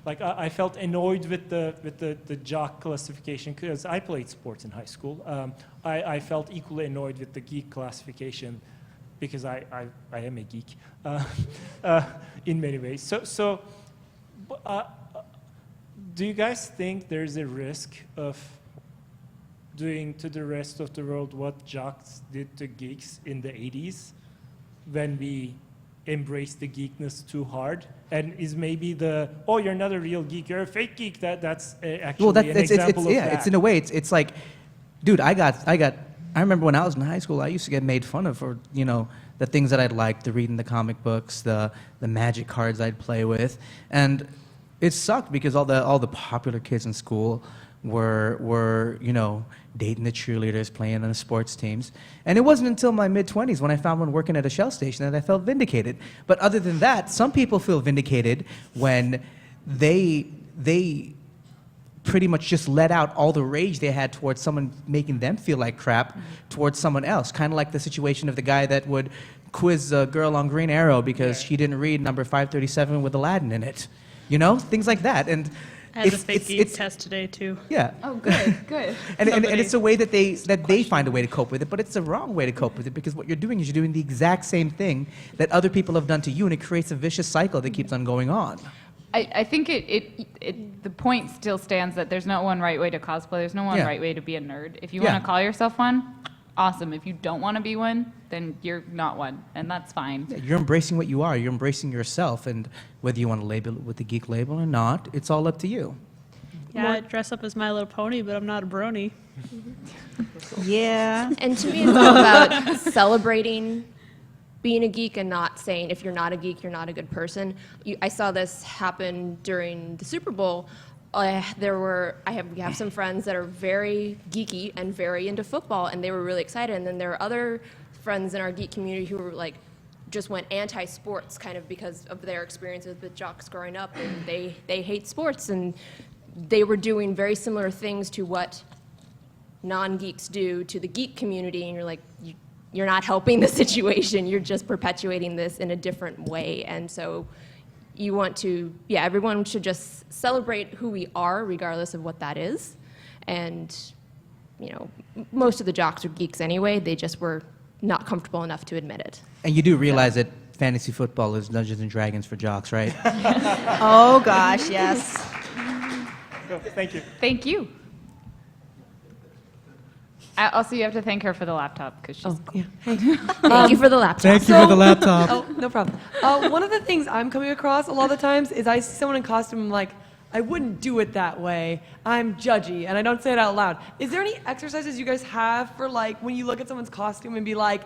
[SPEAKER 12] like, I felt annoyed with the jock classification because I played sports in high school. I felt equally annoyed with the geek classification because I am a geek in many ways. So do you guys think there's a risk of doing to the rest of the world what jocks did to geeks in the 80s when we embrace the geekness too hard? And is maybe oh, you're not a real geek, you're a fake geek, that's actually an example of that.
[SPEAKER 2] It's in a way, it's like, dude, I remember when I was in high school, I used to get made fun of for, the things that I'd like, the reading the comic books, the magic cards I'd play with. And it sucked because all the popular kids in school were dating the cheerleaders, playing on the sports teams. And it wasn't until my mid-20s when I found one working at a Shell station that I felt vindicated. But other than that, some people feel vindicated when they pretty much just let out all the rage they had towards someone making them feel like crap towards someone else. Kind of like the situation of the guy that would quiz a girl on Green Arrow because she didn't read number 537 with Aladdin in it. Things like that. And
[SPEAKER 5] I had the fake geek test today too.
[SPEAKER 2] yeah.
[SPEAKER 1] Oh, good, good.
[SPEAKER 2] And it's a way that they find a way to cope with it, but it's the wrong way to cope with it because what you're doing is you're doing the exact same thing that other people have done to you, and it creates a vicious cycle that keeps on going on.
[SPEAKER 1] I think the point still stands that there's no one right way to cosplay. There's no one right way to be a nerd. If you want to call yourself one, awesome. If you don't want to be one, then you're not one, and that's fine.
[SPEAKER 2] Yeah, you're embracing what you are. You're embracing yourself, and whether you want to label it with the geek label or not, it's all up to you.
[SPEAKER 5] Yeah, I dress up as My Little Pony, but I'm not a brony.
[SPEAKER 3] Yeah.
[SPEAKER 6] And to me, it's all about celebrating being a geek and not saying if you're not a geek, you're not a good person. I saw this happen during the Super Bowl. We have some friends that are very geeky and very into football, and they were really excited. And then there were other friends in our geek community who were like, just went anti-sports kind of because of their experiences with jocks growing up, and they hate sports, and they were doing very similar things to what non-geeks do to the geek community, and you're like, you're not helping the situation, you're just perpetuating this in a different way. And so you want to, everyone should just celebrate who we are regardless of what that is. And most of the jocks are geeks anyway, they just were not comfortable enough to admit it.
[SPEAKER 2] And you do realize that fantasy football is Dungeons and Dragons for jocks, right?
[SPEAKER 3] Oh gosh, yes.
[SPEAKER 12] Thank you.
[SPEAKER 1] Thank you. Also, you have to thank her for the laptop because she's cool.
[SPEAKER 6] Thank you for the laptop.
[SPEAKER 2] Thank you for the laptop.
[SPEAKER 13] Oh, no problem. One of the things I'm coming across a lot of the times is I see someone in costume, I'm like, I wouldn't do it that way. I'm judgy, and I don't say it out loud. Is there any exercises you guys have for like when you look at someone's costume and be like,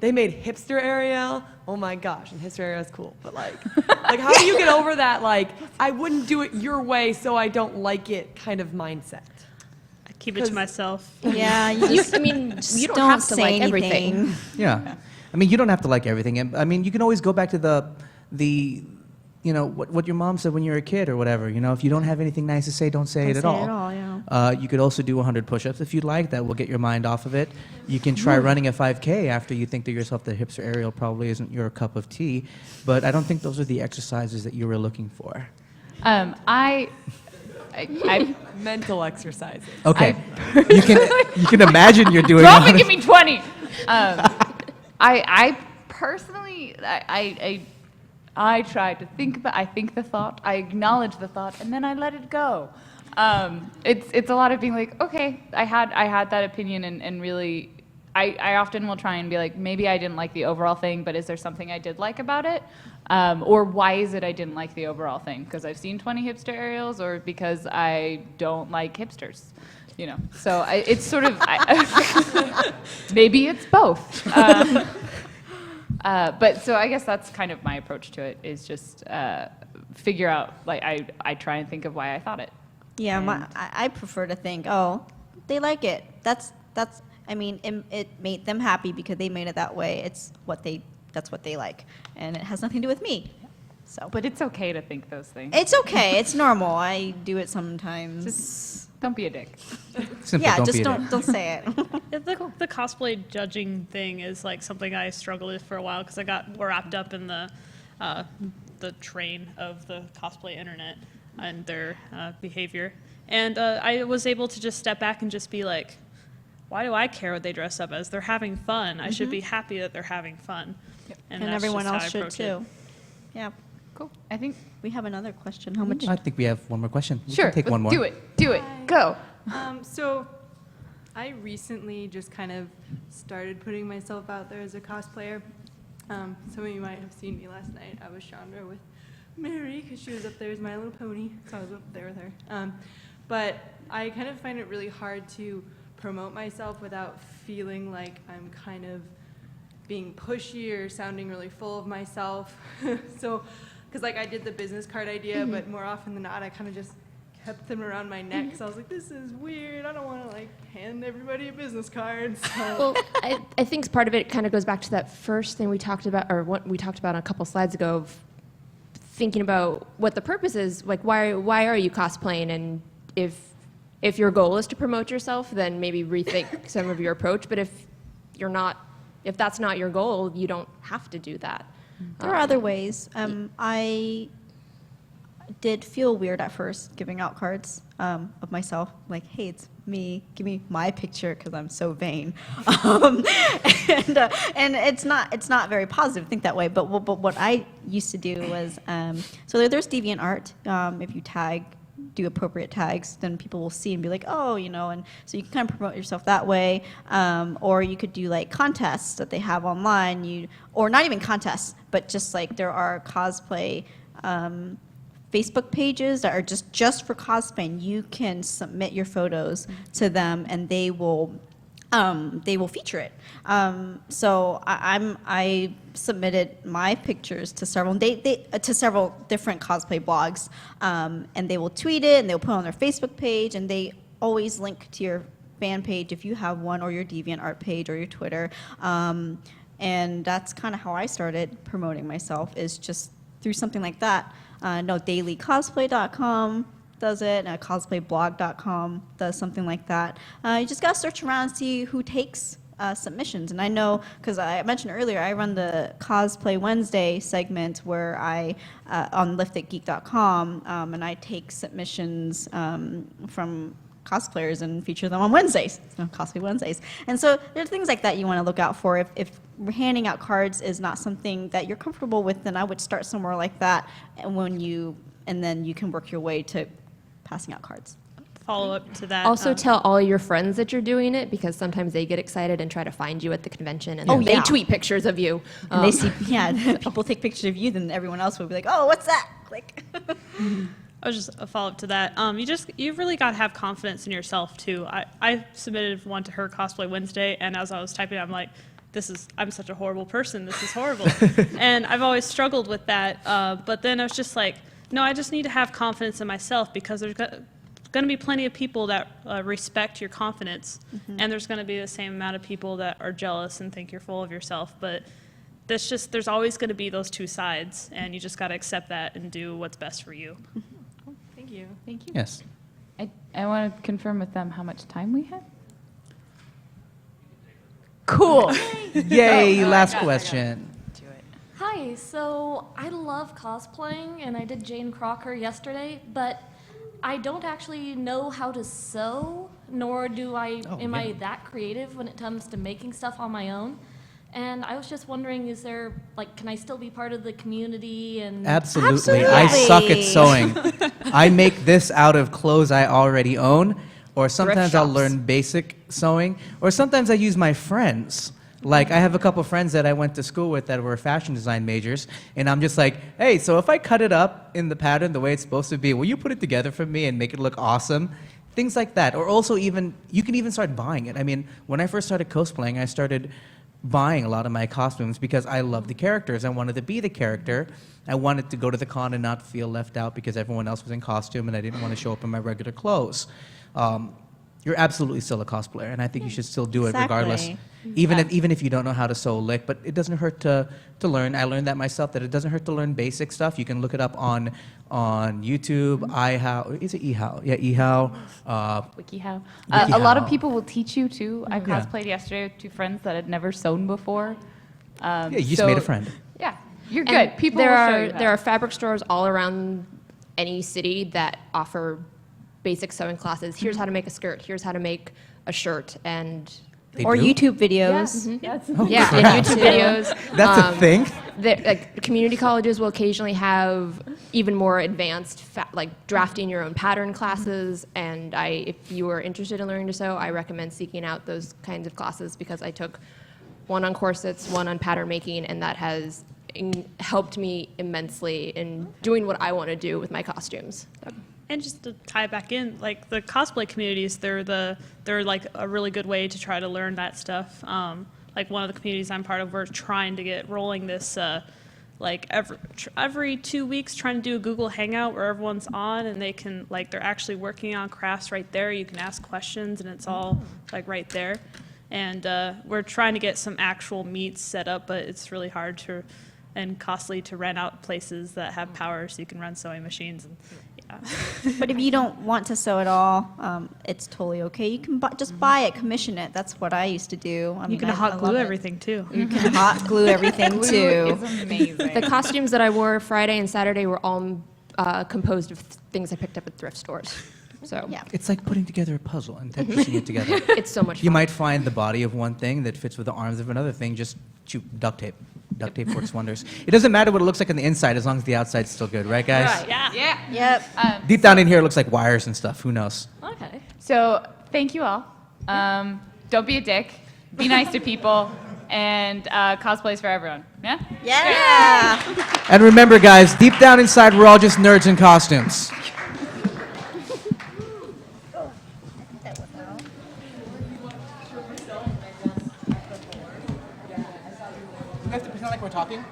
[SPEAKER 13] they made hipster Ariel? Oh my gosh, and hipster Ariel is cool, but like how do you get over that like I wouldn't do it your way so I don't like it kind of mindset?
[SPEAKER 5] I keep it to myself.
[SPEAKER 3] Yeah, you
[SPEAKER 6] don't have to like everything.
[SPEAKER 2] Yeah. I mean, you don't have to like everything. And I mean, you can always go back to the what your mom said when you were a kid or whatever. If you don't have anything nice to say, don't say it at all. You could also do 100 push-ups if you'd like. That will get your mind off of it. You can try running a 5K after you think to yourself that hipster Ariel probably isn't your cup of tea. But I don't think those are the exercises that you were looking for.
[SPEAKER 1] I
[SPEAKER 13] Mental exercises.
[SPEAKER 2] Okay. You can imagine you're doing
[SPEAKER 1] Drop
[SPEAKER 2] all
[SPEAKER 1] and
[SPEAKER 2] this.
[SPEAKER 1] give me 20. I personally, I try to think about. I think the thought, I acknowledge the thought, and then I let it go. It's a lot of being like, okay, I had that opinion, and really, I often will try and be like, maybe I didn't like the overall thing, but is there something I did like about it? Or why is it I didn't like the overall thing? Because I've seen 20 hipster aerials, or because I don't like hipsters, you know? So it's sort of, maybe it's both. But so I guess that's kind of my approach to it, is just figure out, like, I try and think of why I thought it.
[SPEAKER 3] Yeah,
[SPEAKER 1] And-
[SPEAKER 3] I prefer to think, oh, they like it. I mean, it made them happy because they made it that way. That's what they like, and it has nothing to do with me. So,
[SPEAKER 1] But it's okay to think those things.
[SPEAKER 3] it's okay. It's normal. I do it sometimes.
[SPEAKER 1] Just don't be a dick.
[SPEAKER 2] Simply
[SPEAKER 3] yeah,
[SPEAKER 2] don't
[SPEAKER 3] just
[SPEAKER 2] be a dick.
[SPEAKER 3] don't say it.
[SPEAKER 5] Yeah, the cosplay judging thing is like something I struggled with for a while because I got wrapped up in the train of the cosplay internet and their behavior. And I was able to just step back and just be like, why do I care what they dress up as? They're having fun. I should be happy that they're having fun.
[SPEAKER 3] And
[SPEAKER 5] that's
[SPEAKER 3] everyone
[SPEAKER 5] just how
[SPEAKER 3] else
[SPEAKER 5] I
[SPEAKER 3] should
[SPEAKER 5] approach it.
[SPEAKER 3] too. Yeah.
[SPEAKER 1] Cool. I think,
[SPEAKER 3] We have another question. How much?
[SPEAKER 2] I think we have one more question. We
[SPEAKER 1] sure,
[SPEAKER 2] can take one more.
[SPEAKER 1] do it, go.
[SPEAKER 14] So I recently just kind of started putting myself out there as a cosplayer. Some of you might have seen me last night. I was Chandra with Mary because she was up there as My Little Pony, so I was up there with her. But I kind of find it really hard to promote myself without feeling like I'm kind of being pushy or sounding really full of myself. So, because like I did the business card idea, but more often than not, I kind of just kept them around my neck. So I was like, this is weird. I don't want to like hand everybody a business card. So.
[SPEAKER 6] Well, I think part of it kind of goes back to that first thing we talked about, or what we talked about a couple slides ago, of thinking about what the purpose is. Like, why are you cosplaying? And if your goal is to promote yourself, then maybe rethink some of your approach. But if that's not your goal, you don't have to do that.
[SPEAKER 3] There are other ways. I did feel weird at first giving out cards of myself, like, hey, it's me, give me my picture because I'm so vain. And it's not very positive to think that way, but what I used to do was, so there's DeviantArt. If you do appropriate tags, then people will see and be like, oh, you know, and so you can kind of promote yourself that way. Or you could do like contests that they have online, or not even contests, but just like there are cosplay Facebook pages that are just for cosplay, and you can submit your photos to them, and they will feature it. So I submitted my pictures to several different cosplay blogs, and they will tweet it and they'll put it on their Facebook page, and they always link to your fan page if you have one, or your DeviantArt page, or your Twitter. And that's kind of how I started promoting myself, is just through something like that. No, dailycosplay.com does it, cosplayblog.com does something like that. You just gotta search around and see who takes submissions. And I know, because I mentioned earlier, I run the Cosplay Wednesday segment where I, on liftitgeek.com, and I take submissions from cosplayers and feature them on Wednesdays, so Cosplay Wednesdays. And so there are things like that you want to look out for. If handing out cards is not something that you're comfortable with, then I would start somewhere like that, and then you can work your way to passing out cards.
[SPEAKER 5] Follow up to that.
[SPEAKER 6] Also, tell all your friends that you're doing it, because sometimes they get excited and try to find you at the convention, and
[SPEAKER 3] Oh,
[SPEAKER 6] they
[SPEAKER 3] yeah.
[SPEAKER 6] tweet pictures of you.
[SPEAKER 3] And they see, people take pictures of you, then everyone else will be like, oh, what's that? Click.
[SPEAKER 5] I was just a follow-up to that. You really got to have confidence in yourself too. I submitted one to her Cosplay Wednesday, and as I was typing, I'm like, I'm such a horrible person. This is horrible. And I've always struggled with that. But then I was just like, no, I just need to have confidence in myself, because there's going to be plenty of people that respect your confidence, and there's going to be the same amount of people that are jealous and think you're full of yourself. But there's always going to be those two sides, and you just got to accept that and do what's best for you.
[SPEAKER 14] Thank you.
[SPEAKER 1] Thank you.
[SPEAKER 2] Yes.
[SPEAKER 1] I want to confirm with them how much time we had. Cool.
[SPEAKER 2] Yay, last question.
[SPEAKER 15] Hi, Hi, so I love cosplaying, and I did Jane Crocker yesterday, but I don't actually know how to sew, nor am I that creative when it comes to making stuff on my own. And I was just wondering, can I still be part of the community? And
[SPEAKER 2] Absolutely. I suck at sewing. I make this out of clothes I already own, or sometimes I'll learn basic sewing, or sometimes I use my friends. Like, I have a couple friends that I went to school with that were fashion design majors, and I'm just like, hey, so if I cut it up in the pattern the way it's supposed to be, will you put it together for me and make it look awesome? Things like that. Or also you can even start buying it. I mean, when I first started cosplaying, I started buying a lot of my costumes because I love the characters. I wanted to be the character. I wanted to go to the con and not feel left out because everyone else was in costume and I didn't want to show up in my regular clothes. You're absolutely still a cosplayer, and I think you should still do it regardless. Even if you don't know how to sew a lick, but it doesn't hurt to learn. I learned that myself, that it doesn't hurt to learn basic stuff. You can look it up on YouTube, iHow, is it eHow? Yeah, eHow.
[SPEAKER 10] WikiHow. A lot of people will teach you too. I cosplayed yesterday with two friends that had never sewn before.
[SPEAKER 2] Yeah, you just made a friend.
[SPEAKER 10] Yeah, you're
[SPEAKER 6] And
[SPEAKER 10] good. People
[SPEAKER 6] there
[SPEAKER 10] will
[SPEAKER 6] are
[SPEAKER 10] show you how.
[SPEAKER 6] there are fabric stores all around any city that offer basic sewing classes. Here's how to make a skirt. Here's how to make a shirt, and
[SPEAKER 3] Or YouTube videos.
[SPEAKER 6] yeah, and YouTube videos.
[SPEAKER 2] That's a thing?
[SPEAKER 6] Like community colleges will occasionally have even more advanced, like drafting your own pattern classes. And if you are interested in learning to sew, I recommend seeking out those kinds of classes because I took one on corsets, one on pattern making, and that has helped me immensely in doing what I want to do with my costumes.
[SPEAKER 5] And just to tie back in, like the cosplay communities, they're like a really good way to try to learn that stuff. Like one of the communities I'm part of, we're trying to get rolling this, like every 2 weeks, trying to do a Google Hangout where everyone's on and they can, like, they're actually working on crafts right there. You can ask questions and it's all like right there. And we're trying to get some actual meets set up, but it's really hard and costly to rent out places that have power so you can run sewing machines. And,
[SPEAKER 3] But if you don't want to sew at all, it's totally okay. You can just buy it, commission it. That's what I used to do.
[SPEAKER 5] you can hot glue everything too.
[SPEAKER 3] You can hot glue everything too.
[SPEAKER 1] It's amazing.
[SPEAKER 6] The costumes that I wore Friday and Saturday were all composed of things I picked up at thrift stores. So
[SPEAKER 3] Yeah.
[SPEAKER 2] It's like putting together a puzzle and Tetrising it together.
[SPEAKER 6] it's so much fun.
[SPEAKER 2] You might find the body of one thing that fits with the arms of another thing. Just shoot duct tape. Duct tape works wonders. It doesn't matter what it looks like on the inside as long as the outside's still good, right, guys?
[SPEAKER 1] Right. Yeah.
[SPEAKER 3] Yep.
[SPEAKER 2] Deep down in here, it looks like wires and stuff. Who knows?
[SPEAKER 15] Okay.
[SPEAKER 10] So thank you all. Don't be a dick. Be nice to people. And cosplays for everyone. Yeah?
[SPEAKER 3] Yeah.
[SPEAKER 2] And remember, guys, deep down inside, we're all just nerds in costumes. You have to pretend like we're talking?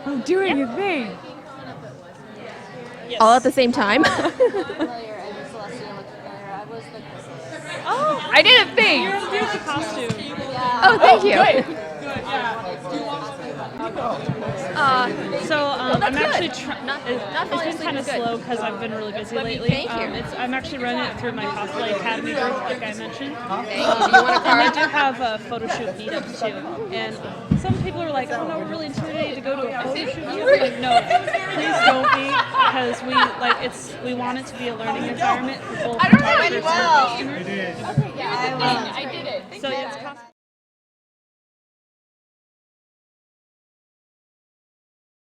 [SPEAKER 10] I'm doing a thing.
[SPEAKER 6] All at the same time.
[SPEAKER 10] Oh, I did a thing.
[SPEAKER 5] You're doing the costume.
[SPEAKER 6] Oh, thank you.
[SPEAKER 5] I'm actually trying.
[SPEAKER 6] Not
[SPEAKER 5] It's
[SPEAKER 6] falling
[SPEAKER 5] been
[SPEAKER 6] asleep
[SPEAKER 5] kind of
[SPEAKER 6] is good.
[SPEAKER 5] slow because I've been really busy lately.
[SPEAKER 6] Thank you.
[SPEAKER 5] I'm actually running it through my Cosplay Academy group, like I mentioned.
[SPEAKER 6] Thank you. You want a
[SPEAKER 5] And
[SPEAKER 6] card?
[SPEAKER 5] they do have photo shoot meetups too. And some people are like, oh no, we're really intimidated to go to a photo shoot meetup. Like, no, please don't be, because we want it to be a learning environment for both photographers and customers.
[SPEAKER 10] Okay, yeah. I did it.
[SPEAKER 5] So it's